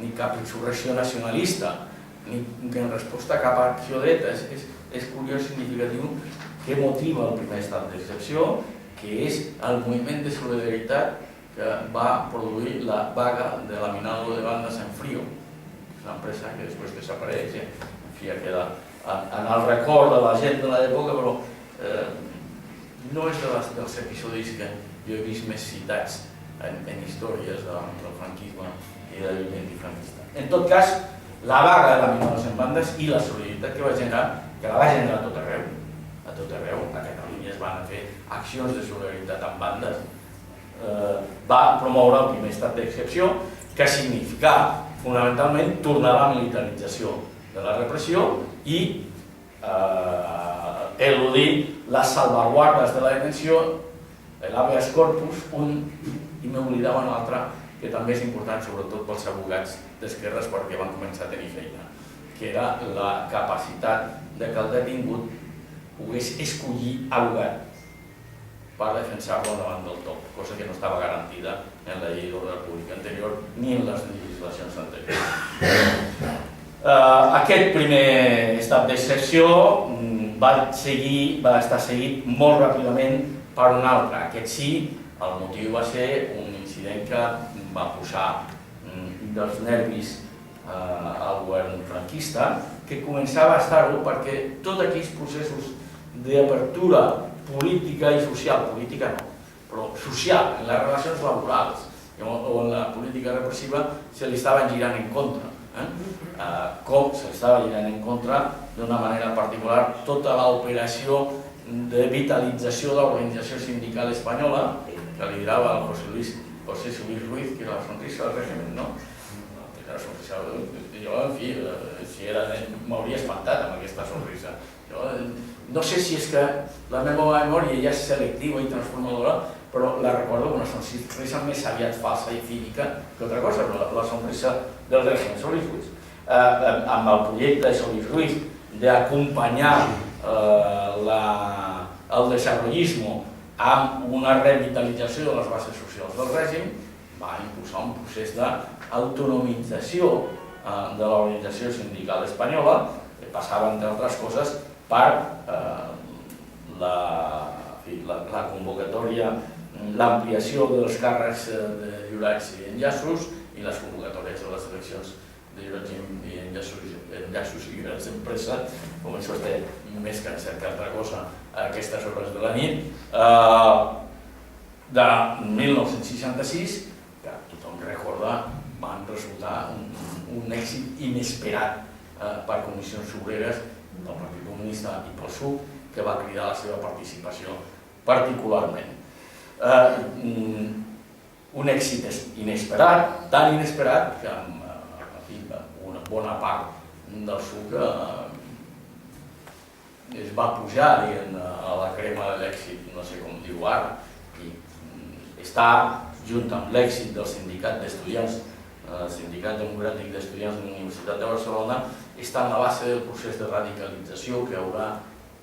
ni cap insurrecció nacionalista, ni en resposta a cap acció d'ETA. És curiós i significatiu que motiva el primer estat d'excepció, que és el moviment de solidaritat que va produir la vaga de laminado de bandes en Frío. És una empresa que després desapareix, ja queda en el record de la gent de l'època, però no és dels episodis que jo he vist més citats en històries del franquisme i de la lluita antifranquista. En tot cas, la vaga de laminados en bandes i la solidaritat que va generar, que la va generar a tot arreu, a Catalunya es van fer accions de solidaritat amb bandes, va promoure el primer estat d'excepció, que significava fonamentalment tornar a la militarització de la repressió i eludir les salvaguardes de la detenció, l'habeas corpus, i m'oblidava un altre, que també és important sobretot pels advocats d'esquerres perquè van començar a tenir feina, que era la capacitat de que el detingut pogués escollir abogat per defensar-lo davant del top, cosa que no estava garantida en la llei d'ordre públic anterior ni en les legislacions anteriors. Aquest primer estat d'excepció va estar seguit molt ràpidament per un altre. Aquest sí, el motiu va ser un incident que va posar dels nervis al govern franquista, que començava a estar-ho perquè tots aquells processos d'apertura política i social, política no, però social, en les relacions laborals o en la política repressiva se li estaven girant en contra. Com se li estava girant en contra d'una manera particular tota l'operació de vitalització de l'organització sindical espanyola que liderava el José Luis Ruiz, que era la sonrisa del règim, no? Jo, en fi, m'hauria espantat amb aquesta sonrisa. No sé si és que la meva memòria ja és selectiva i transformadora, però la recordo com una sonrisa més aviat falsa i cínica que altra cosa, la sonrisa del règim Solís Ruiz. Amb el projecte de Solís Ruiz d'acompanyar el desenvolupisme amb una revitalització de les bases socials del règim, va impulsar un procés d'autonomització de l'organització sindical espanyola, que passava, entre altres coses, per la convocatòria, l'ampliació dels càrrecs de jurats i enllaços i les convocatòries de les eleccions de jurats i enllaços i jurats d'empresa. Començo a estar més cansat que altra cosa a aquestes hores de la nit, de 1966, que tothom recorda, van resultar un èxit inesperat per comissions obreres del Partit Comunista i pel PSUV, que va cridar la seva participació particularment. Un èxit inesperat, tan inesperat que una bona part del PSUV es va pujar a la crema de l'èxit, no sé com diu ara, i està junt amb l'èxit del sindicat d'estudiants, el Sindicat Democràtic d'Estudiants de la Universitat de Barcelona, està en la base del procés de radicalització que hi haurà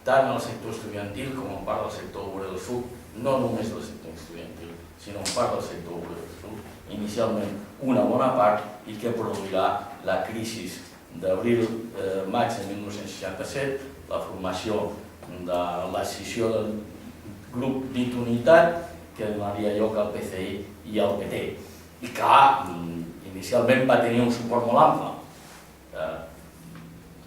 tant al sector estudiantil com en part del sector obrer del sud, no només del sector estudiantil, sinó en part del sector obrer del sud, inicialment una bona part, i que produirà la crisi d'abril-maig de 1967, la formació de l'escissió del grup dit Unitat, que donaria lloc al PCI i al PT, i que inicialment va tenir un suport molt ample.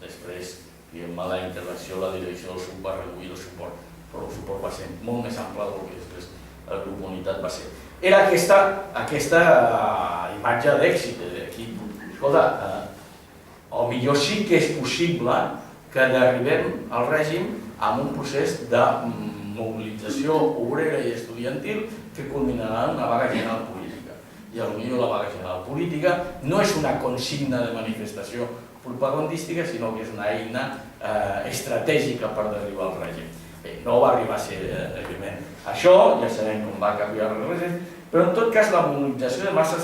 Després, amb la intervenció de la direcció del SUB va reduir el suport, però el suport va ser molt més ample del que després el grup Unitat va ser. Era aquesta imatge d'èxit. Escolta, potser sí que és possible que arribem al règim amb un procés de mobilització obrera i estudiantil que culminarà en una vaga general política. I potser la vaga general política no és una consigna de manifestació propagandística, sinó que és una eina estratègica per derribar el règim. No va arribar a ser, evidentment, això, ja sabem com va canviar el règim, però en tot cas la mobilització de masses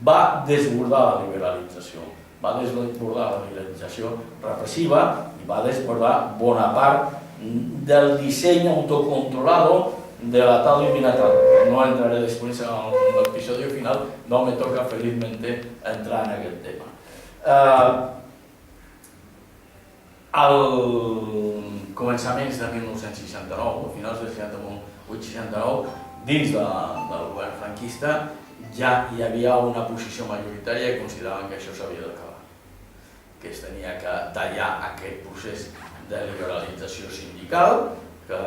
va desbordar la liberalització, va desbordar la liberalització repressiva i va desbordar bona part del disseny autocontrolado de la tal bilateral. No entraré després en l'episodi final, no me toca felizmente entrar en aquest tema. Al començaments de 1969, a finals de 68-69, dins del govern franquista ja hi havia una posició majoritària que consideraven que això s'havia d'acabar, que es tenia que tallar aquest procés de liberalització sindical, que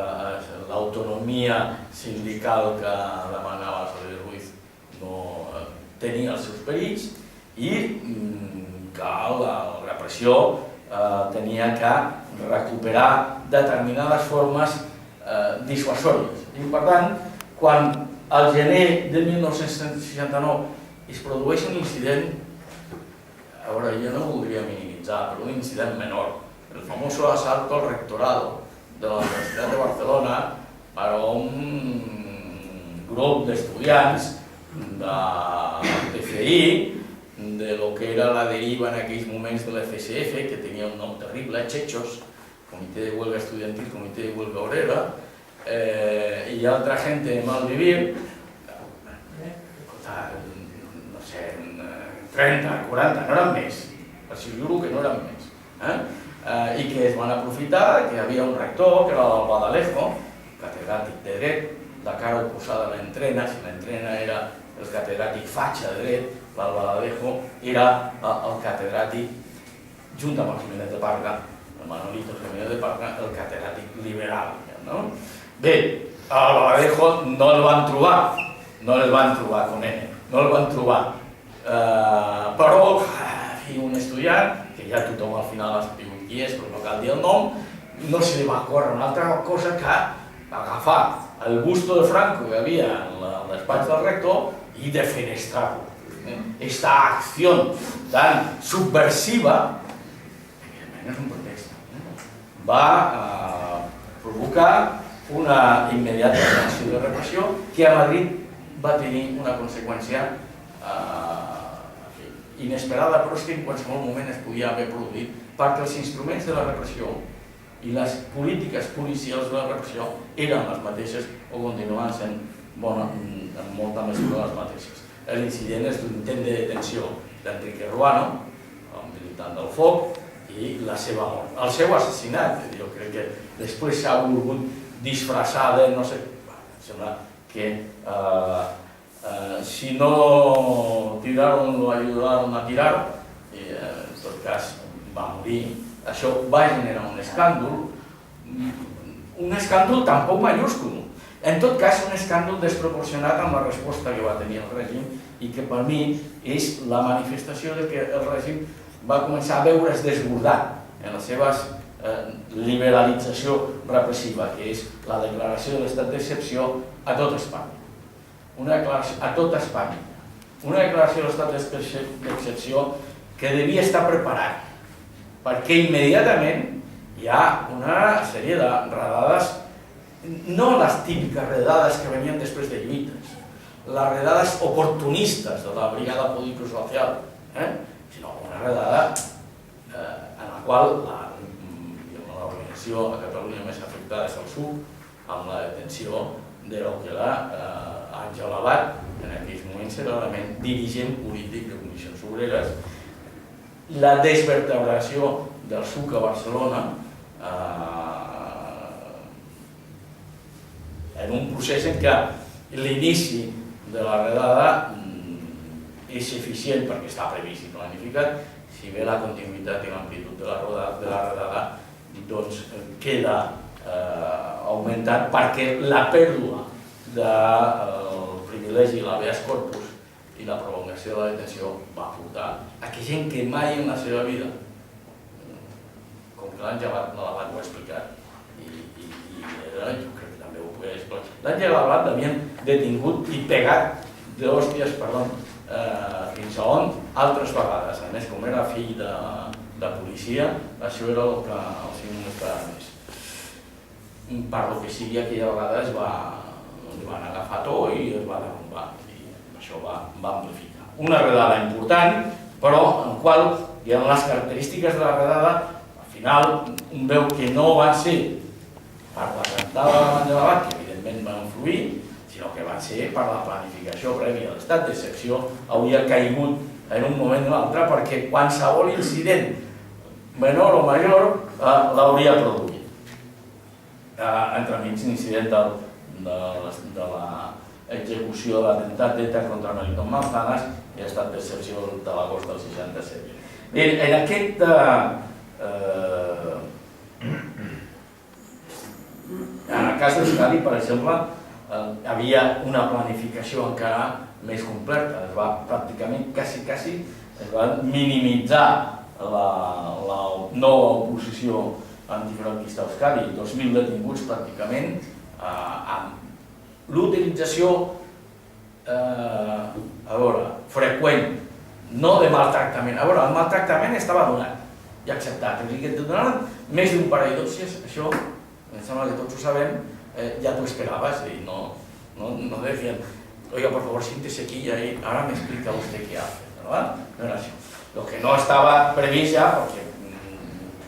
l'autonomia sindical que demanava Solís Ruiz no tenia els seus perills i que la repressió tenia que recuperar determinades formes dissuasòries. I per tant, quan al gener de 1969 es produeix un incident, a veure, jo no voldria minimitzar, però un incident menor, el famoso asalto al rectorado de la Universitat de Barcelona per un grup d'estudiants de TCI, de lo que era la deriva en aquells moments de l'FSF, que tenia un nom terrible, Chechos, Comitè de Huelga Estudiantil, Comitè de Huelga Obrera, i altra gent de Malvivir, no sé, 30, 40, no eren més, per si juro que no eren més, i que es van aprofitar que hi havia un rector, que era el Badalejo, catedràtic de dret, de cara oposada a l'entrena, si l'entrena era el catedràtic fatxa de dret, l'Albaladejo era el catedràtic, junt amb el Jiménez de Parga, el Manolito Jiménez de Parga, el catedràtic liberal. Bé, l'Albaladejo no el van trobar, com ell, no el van trobar, però un estudiant, que ja tothom al final ha sabut qui és, però no cal dir el nom, no se li va córrer una altra cosa que agafar el busto de Franco que havia en el despatx del rector i defenestrar-lo. Esta acció tan subversiva, evidentment és un pretext, va provocar una immediata acció de repressió que a Madrid va tenir una conseqüència inesperada, però és que en qualsevol moment es podia haver produït, perquè els instruments de la repressió i les polítiques policials de la repressió eren les mateixes o continuen sent en molta mesura les mateixes. L'incident és l'intent de detenció d'Enrique Ruano, el militant del Foc, i la seva mort. El seu assassinat, jo crec que després s'ha volgut disfressar de no sé... Sembla que si no tiraron, lo ayudaron a tirar, i en tot cas va morir. Això va generar un escàndol tampoc majúscul. En tot cas, un escàndol desproporcionat amb la resposta que va tenir el règim i que per mi és la manifestació de que el règim va començar a veure's desbordat en la seva liberalització repressiva, que és la declaració de l'estat d'excepció a tot Espanya. Una declaració a tot Espanya. Una declaració de l'estat d'excepció que devia estar preparat, perquè immediatament hi ha una sèrie de redades, no les típiques redades que venien després de lluites, les redades oportunistes de la Brigada Político-Social, sinó una redada en la qual l'organització a Catalunya més afectada és el SUC, amb la detenció de lo que l'Àngel Abat, en aquells moments era l'element dirigent polític de Comissions Obreres, la desvertebració del SUC a Barcelona en un procés en què l'inici de la redada és eficient perquè està previst i planificat, si bé la continuïtat i l'amplitud de la redada doncs queda augmentat perquè la pèrdua del privilegi de l'habeas corpus i la prolongació de la detenció va portar a que gent que mai en la seva vida, com que l'Àngel Abat no la va explicar, i jo crec que també ho podia explicar, l'Àngel Abat l'havien detingut i pegat d'hòsties, fins a on altres vegades. A més, com era fill de policia, això era el que els molestava més. Per lo que sigui, aquella vegada es van agafar tot i es va derrumbar. Això va amplificar. Una redada important, però en la qual hi ha les característiques de la redada, al final un veu que no van ser per la cantada de l'Àngel Abat, que evidentment van influir, sinó que van ser per la planificació prèvia. L'estat d'excepció hauria caigut en un moment o l'altre perquè qualsevol incident menor o major l'hauria produït. Entremig l'incident de l'execució de l'atemptat d'ETA contra Melitón Manzanas i l'estat d'excepció de l'agost del 67. Bé, en aquest en el cas d'Euskadi, per exemple, havia una planificació encara més completa. Es va pràcticament, quasi, es va minimitzar la nova oposició antifranquista a Euskadi, 2.000 detinguts pràcticament, amb l'utilització freqüent, no de maltractament. El maltractament estava donat. i acceptat. O sigui que et donaran més d'un parell d'opcions, això, em sembla que tots ho sabem, ja t'ho esperaves, i no decían, oiga, por favor, siéntese aquí y ahora me explica usted qué hace, ¿verdad? No era això. Lo que no estava previst ja, perquè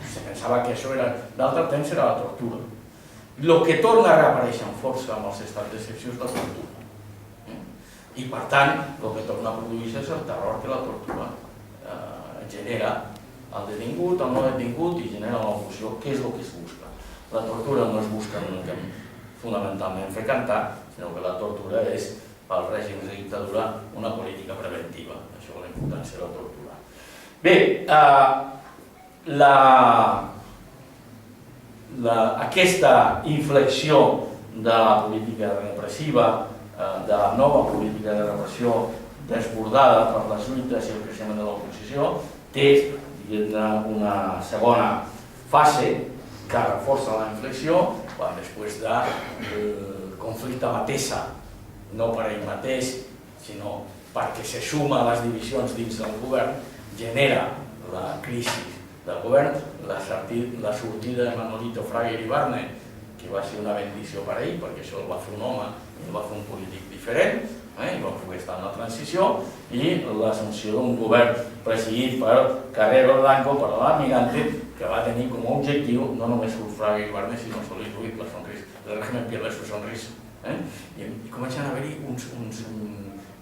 se pensava que això era d'altre temps, era la tortura. El que torna a reaparèixer amb força amb els estats d'excepció és la tortura. I per tant, el que torna a produir-se és el terror que la tortura genera al detingut, al no detingut, i genera una opció. Què és el que es busca? La tortura no es busca fonamentalment fer cantar, sinó que la tortura és, pel règim de dictadura, una política preventiva. Això és la importància de la tortura. Bé, aquesta inflexió de la política repressiva, de la nova política de repressió desbordada per les lluites i el creixement de l'oposició, té una segona fase que reforça la inflexió, quan després del conflicte mateixa, no per ell mateix, sinó perquè se suma a les divisions dins del govern, genera la crisi del govern, la sortida de Manolito Fraga Iribarne, que va ser una bendició per ell, perquè això el va fer un home, el va fer un polític diferent, i va poder estar en la transició, i l'assumpció d'un govern presidit per Carrero Blanco, per l'Almirante, que va tenir com a objectiu no només Fraga Iribarne, sinó Solís Ruiz, la sonrisa, el régimen pierde su sonrisa. I comencen a haver-hi uns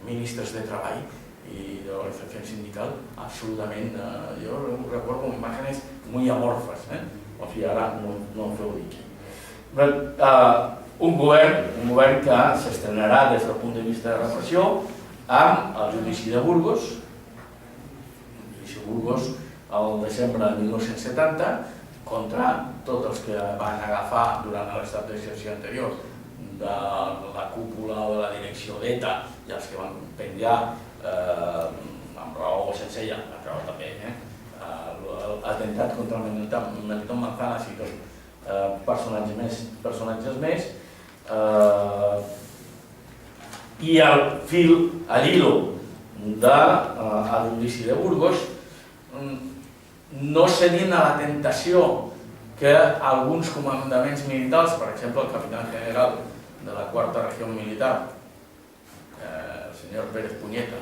ministres de treball i de l'organització sindical absolutament, jo recordo imatges molt amorfes, o sigui, ara no em feu dir aquí. Un govern que s'estrenarà des del punt de vista de repressió amb el judici de Burgos, el desembre de 1970, contra tots els que van agafar durant l'estat d'excepció anterior de la cúpula o de la direcció d'ETA i els que van penjar amb raó o sense ella, amb raó també, l'atemptat contra Melitón Manzanas i dos personatges més, i al fil, a l'hilo del judici de Burgos, no cedint a la tentació que alguns comandaments militars, per exemple el capitán general de la Cuarta Región Militar, el senyor Pérez Piñeta,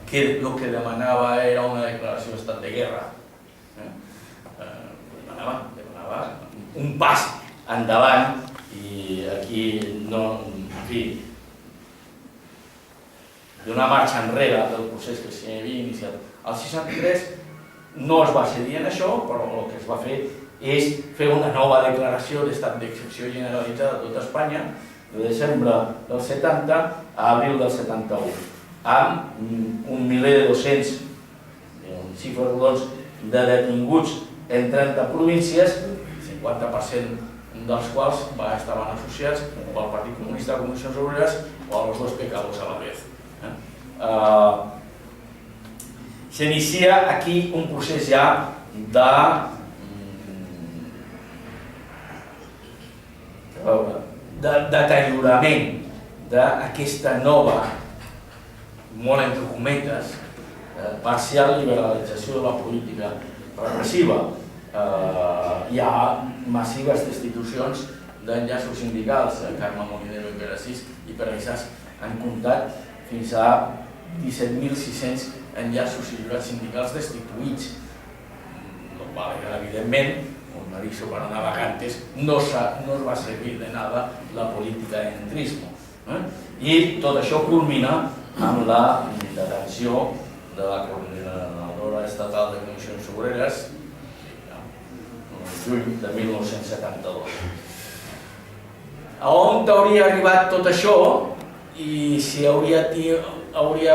que el que demanava era una declaració d'estat de guerra. Demanava un pas endavant i aquí no, en fi, d'una marxa enrere del procés que s'havia iniciat. El 63 no es va cedir en això, però el que es va fer és fer una nova declaració d'estat d'excepció generalitzada a tot Espanya, de desembre del 70 a abril del 71, amb 1.200.000, xifres rodons, de detinguts en 30 províncies, 50% dels quals estaven associats al Partit Comunista de Comissions Obreres o a los dos pecados a la vez. S'inicia aquí un procés ja de deteriorament d'aquesta nova, molt entre cometes, parcial liberalització de la política repressiva. Hi ha massives destitucions d'enllaços sindicals. Carme Molinero i Pere Sis i Pere Issàs han comptat fins a 17.600 enllaços i jurats sindicals destituïts. Evidentment, un aviso para navegantes, no es va servir de nada la política de entrismo. I tot això culmina amb la detenció de la coordinadora estatal de Comissions Obreres en juny de 1972. A on hauria arribat tot això i si hauria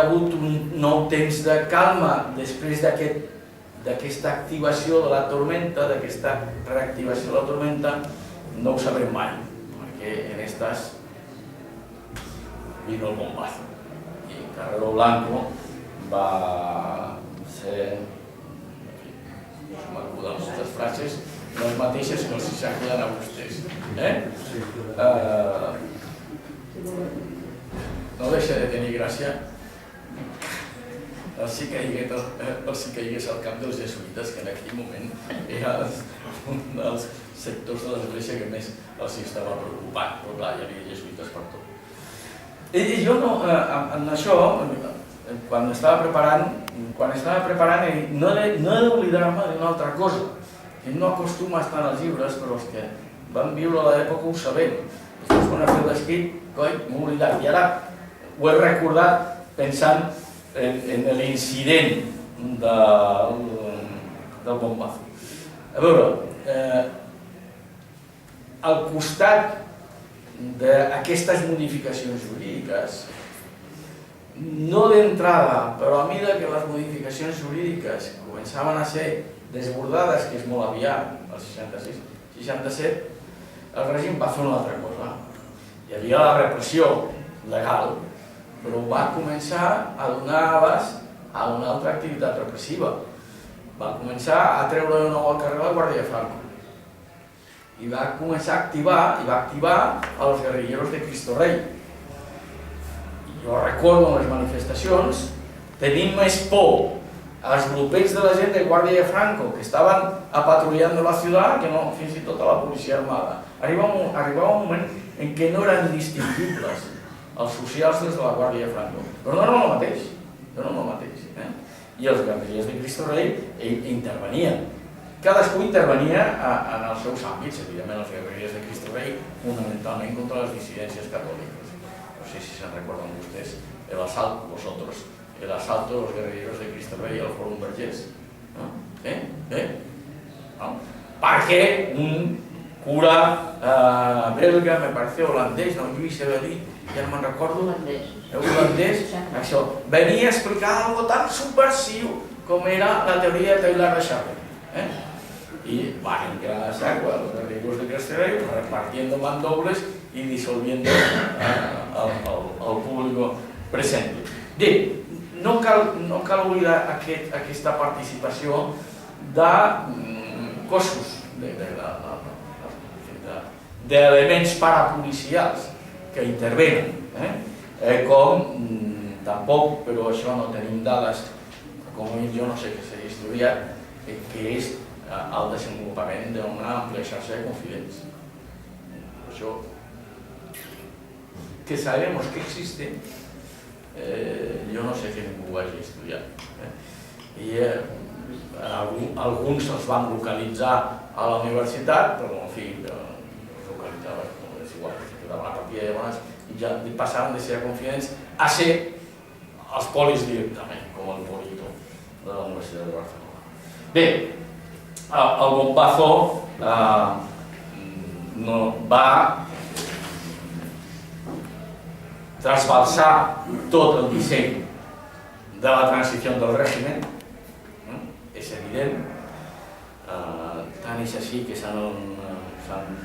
hagut un nou temps de calma després d'aquesta activació de la tormenta, d'aquesta reactivació de la tormenta, no ho sabrem mai, perquè en estas vino el bombazo. I Carrero Blanco va ser, m'acuden aquestes frases, les mateixes que els s'acuden a vostès. No deixa de tenir gràcia els hi caigués al cap dels jesuïtes, que en aquell moment era un dels sectors de l'església que més els estava preocupant, però clar, hi havia jesuïtes per tot. I jo en això, quan estava preparant, no he d'oblidar-me d'una altra cosa, que no acostuma a estar en els llibres, però els que van viure a l'època ho sabem. Després quan he fet l'escrit, coi, m'ho he oblidat, i ara ho he recordat pensant en l'incident del bombazo. A veure, al costat d'aquestes modificacions jurídiques, no d'entrada, però a mesura que les modificacions jurídiques començaven a ser desbordades, que és molt aviat, el 66-67, el règim va fer una altra cosa. Hi havia la repressió legal, però va començar a donar abast a una altra activitat repressiva. Va començar a treure de nou al carrer la Guàrdia Franco. I va començar a activar els guerrilleros de Cristo Rei. Jo recordo en les manifestacions tenint més por als grupets de la gent de Guàrdia Franco que estaven patrullando la ciutat que no fins i tot a la policia armada. Arribava un moment en què no eren distingibles els socials des de la Guàrdia Franco. Però no era el mateix. I els guerrillers de Cristo Rei intervenien. Cadascú intervenia en els seus àmbits, evidentment els guerrillers de Cristo Rei, fonamentalment contra les dissidències catòliques. No sé si se'n recorden vostès, el asalto de los guerrilleros de Cristo Rei al Fòrum Vergés. Perquè un cura belga, me parece holandès, no, Lluís Evelí, ja no me'n recordo, holandès, això, venia a explicar algo tan subversiu com era la teoria de Taylor de Chapelle. Y van entrar a saco a los guerrilleros de Cristo Rei, repartiendo mandobles y disolviendo al público presente. Bé, no cal oblidar aquesta participació de cossos, d'elements parapolicials que intervenen, com tampoc, però això no tenim dades, com jo no sé què s'ha estudiat, que és el desenvolupament d'una àmplia xarxa de confidents. Això que sabemos que existe, jo no sé que ningú ho hagi estudiat. I alguns els van localitzar a la universitat, però en fi, localitzava, és igual, quedava la partida de bones, i ja passaven de ser confidents a ser els polis directament, com el polito de la Universitat de Barcelona. Bé, el bombazo va trasbalsar tot el disseny de la transició del règim, és evident, tant és així que s'han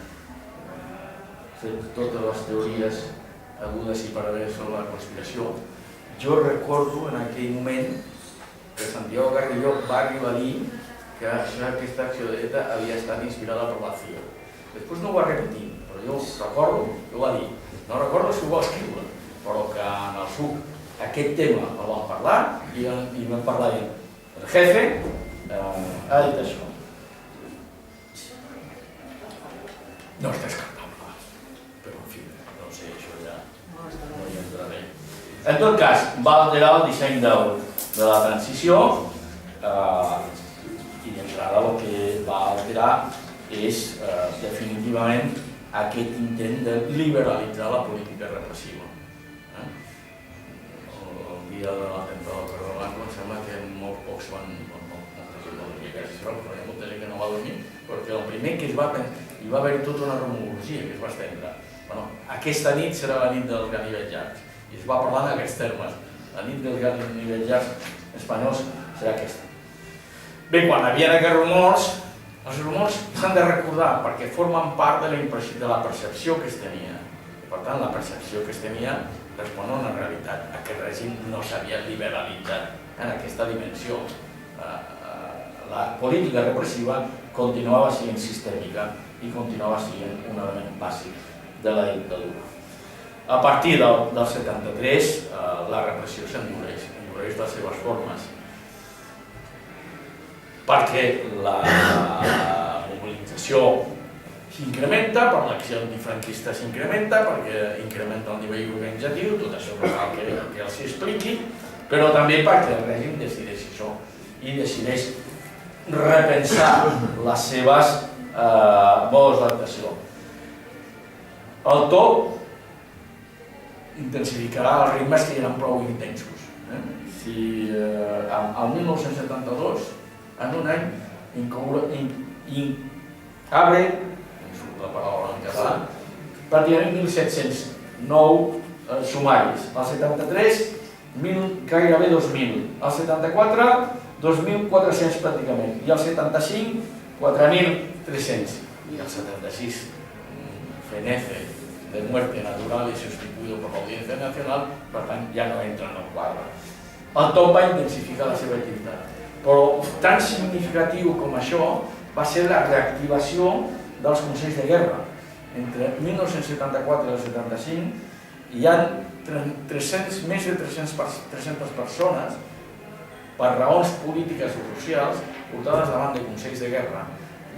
fet totes les teories agudes i per haver sobre la conspiració. Jo recordo en aquell moment que Santiago Carrillo va arribar a dir que aquesta acció de ETA havia estat inspirada per la CIA. Després no ho va repetir, però jo recordo que ho va dir. No recordo si ho va escriure, però que en el SUC aquest tema el vam parlar i vam parlar dient el jefe ha dit això. No és descartable, però en fi, no sé, això ja no hi entraré. En tot cas, va alterar el disseny de la transició i d'entrada el que va alterar és definitivament aquest intent de liberalitzar la política repressiva. El dia de l'atemptat del Carrer Blanco em sembla que molt pocs van dormir, però molta gent que no va dormir, perquè el primer que hi va haver tota una rumorologia que es va estendre. Aquesta nit serà la nit dels ganivets i es va parlar en aquests termes. La nit dels ganivets espanyols serà aquesta. Bé, quan hi havia aquests rumors, els rumors s'han de recordar perquè formen part de la percepció que es tenia. Per tant, la percepció que es tenia respon a una realitat. Aquest règim no s'havia liberalitzat en aquesta dimensió. La política repressiva continuava sent sistèmica i continuava sent un element bàsic de la dictadura. A partir del 73, la repressió s'endureix incorporés les seves formes, perquè la mobilització s'incrementa, per l'acció antifranquista s'incrementa, perquè incrementa el nivell organitzatiu, tot això no cal que els expliqui, però també perquè el règim decideix això i decideix repensar les seves modes d'actuació. El to intensificarà els ritmes que ja eren prou intensos. Si al 1972, en un any, abre, surt la paraula en català, pràcticament 1.709 sumaris. Al 73, gairebé 2.000. Al 74, 2.400 pràcticament. I al 75, 4.300. Y al 76, fenece de muerte natural y sustituido por la Audiencia Nacional, per tant ja no entra en el quadre. El top va intensificar la seva activitat, però tan significatiu com això va ser la reactivació dels consells de guerra. Entre 1974 i el 75 hi ha més de 300 persones, per raons polítiques o socials, portades davant de consells de guerra,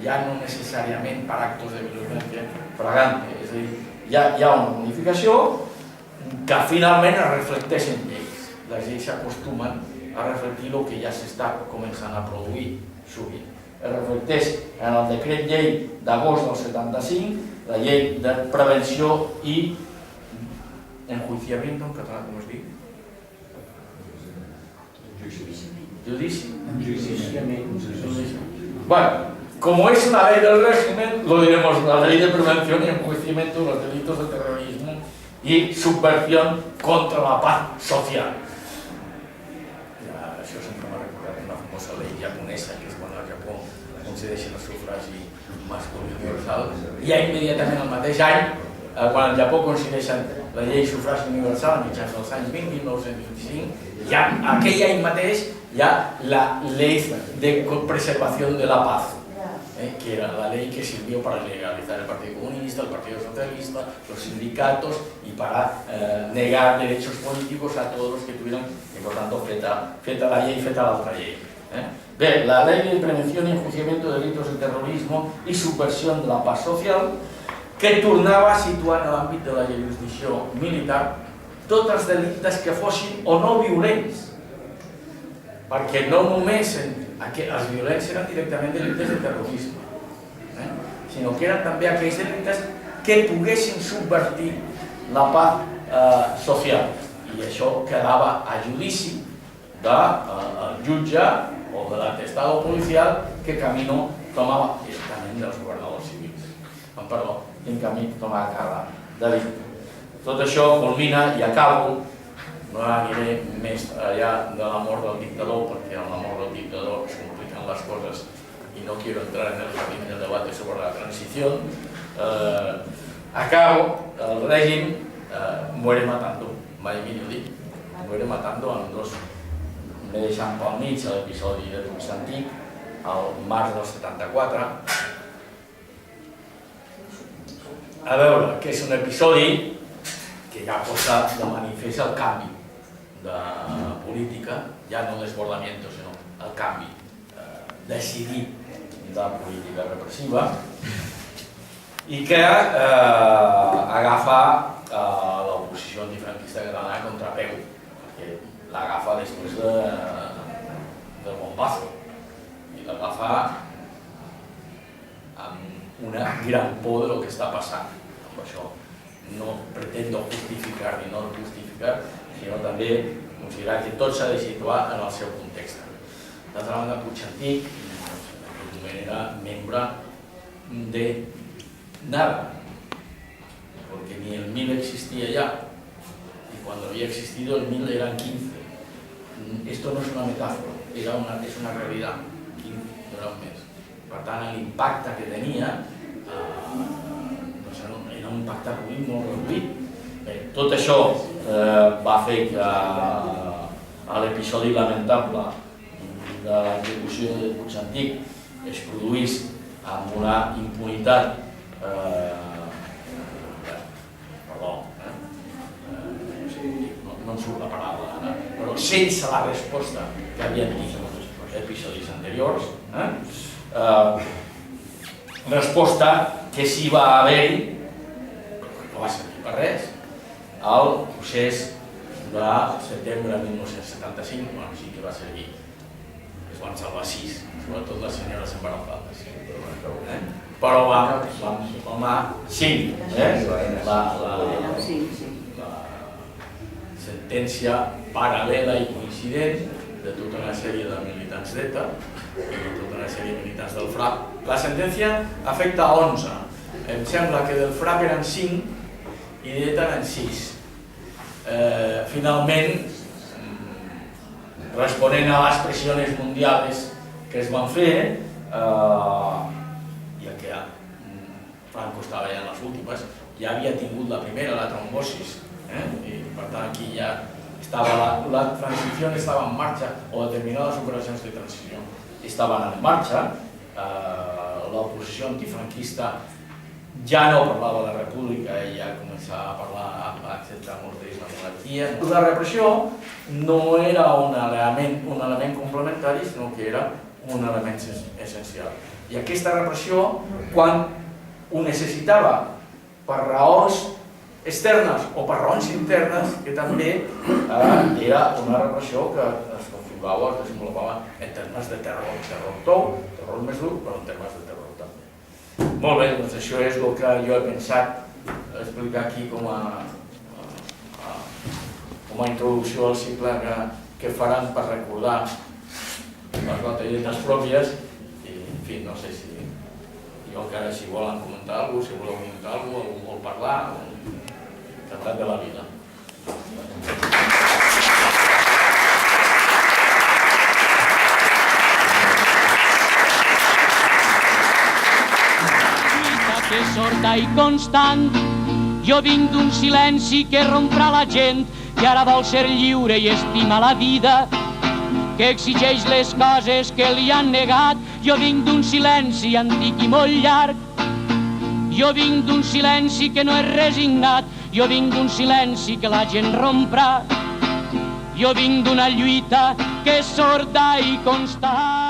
ja no necessàriament per actos de violència flagrante. És a dir, hi ha una modificació que finalment es reflecteix en lleis. Les lleis s'acostumen a reflectir el que ja s'està començant a produir sovint. Es reflecteix en el decret llei d'agost del 75, la llei de prevenció i enjuiciamiento en català, com es diu? Judici. Bueno, como es una ley del régimen, lo diremos la ley de prevención y enjuiciamiento de los delitos de terrorismo y subversión contra la paz social. Això sempre m'ha recordat una famosa llei japonesa, que és quan al Japó concedeixen el sufragi masculí universal. Ja immediatament el mateix any, quan al Japó concedeixen la llei sufragi universal, a mitjans dels anys 20, 1925, ja aquell any mateix hi ha la llei de preservació de la paz, que era la ley que sirvió para legalizar el Partido Comunista, el Partido Socialista, los sindicatos y para negar derechos políticos a todos los que tuvieran, y por tanto, feta la ley, feta la otra ley. Bé, la Ley de Prevención y Enjuiciamiento de Delitos de Terrorismo y Subversión de la Paz Social, que tornava a situar en l'àmbit de la jurisdicció militar tots els delictes que fossin o no violents, perquè no només els violents eren directament delictes de terrorisme, sinó que eren també aquells delictes que poguessin subvertir la paz social. I això quedava a judici del jutge o de l'atestado policial que Camino tomava, directament dels governadors civils, perdó, en Camí tomava càrrec de dicte. Tot això culmina i acabo, no aniré més allà de la mort del dictador, perquè amb la mort del dictador es complican las cosas y no quiero entrar en el jardín de debate sobre la transición. Acabo, el régimen muere matando, mai millor dit, muere matando amb dos, m'he deixat pel mig l'episodi de Tuxantic, al març del 74. A veure, que és un episodi que ja posa de manifest el canvi de política, ja no desbordamiento, sinó el canvi decidit de política repressiva, i que agafa l'oposició antifranquista catalana a contrapeu, perquè l'agafa després del bombazo, i l'agafa amb una gran por de lo que està passant. Amb això no pretendo justificar ni no justificar, sinó també considerar que tot s'ha de situar en el seu context. D'altra banda, Puigcercich en aquell moment era membre de nada, porque ni el 1000 existía ya, y cuando había existido el 1000 eran 15. Esto no es una metáfora, es una realidad, 15 no era un mes. Per tant, l'impacte que tenia era un impacte molt reduït. Tot això va fer que l'episodi lamentable de l'execució de Puigcercich es produís amb una impunitat perdó, no em surt la paraula, però sense la resposta que havien dit en els episodis anteriors. Resposta que sí va haver-hi, no va servir per res, al procés de setembre de 1975, bueno, sí que va servir, es van salvar 6, sobretot les senyores embarassades, però va 5, la sentència paral·lela i coincident de tota una sèrie de militants d'ETA i de tota una sèrie de militants del FRAP. La sentència afecta a 11, em sembla que del FRAP eren 5 i d'ETA eren 6. Finalment, responent a les pressions mundials que es van fer, ja que Franco estava ja en les últimes, ja havia tingut la primera, la trombosis, i per tant aquí ja estava la transició estava en marxa, o determinades operacions de transició estaven en marxa, l'oposició antifranquista ja no parlava de la república i ja començava a parlar a acceptar molts d'ells la monarquia. La repressió no era un element complementari, sinó que era un element essencial. I aquesta repressió, quan ho necessitava per raons externes o per raons internes, que també era una repressió que es configurava, es desenvolupava en termes de terror, terror tou, terror més dur, però en termes de terror també. Molt bé, doncs això és el que jo he pensat explicar aquí com a introducció al cicle que faran per recordar les batalletes pròpies i, en fi, no sé si jo encara si volen comentar alguna cosa, si voleu comentar alguna cosa, algú vol parlar, encantat de la vida. Que sorda i constant, jo vinc d'un silenci que romprà la gent que ara vol ser lliure i estima la vida, que exigeix les coses que li han negat. Jo vinc d'un silenci antic i molt llarg, jo vinc d'un silenci que no és resignat, jo vinc d'un silenci que la gent romprà, jo vinc d'una lluita que és sorda i constant.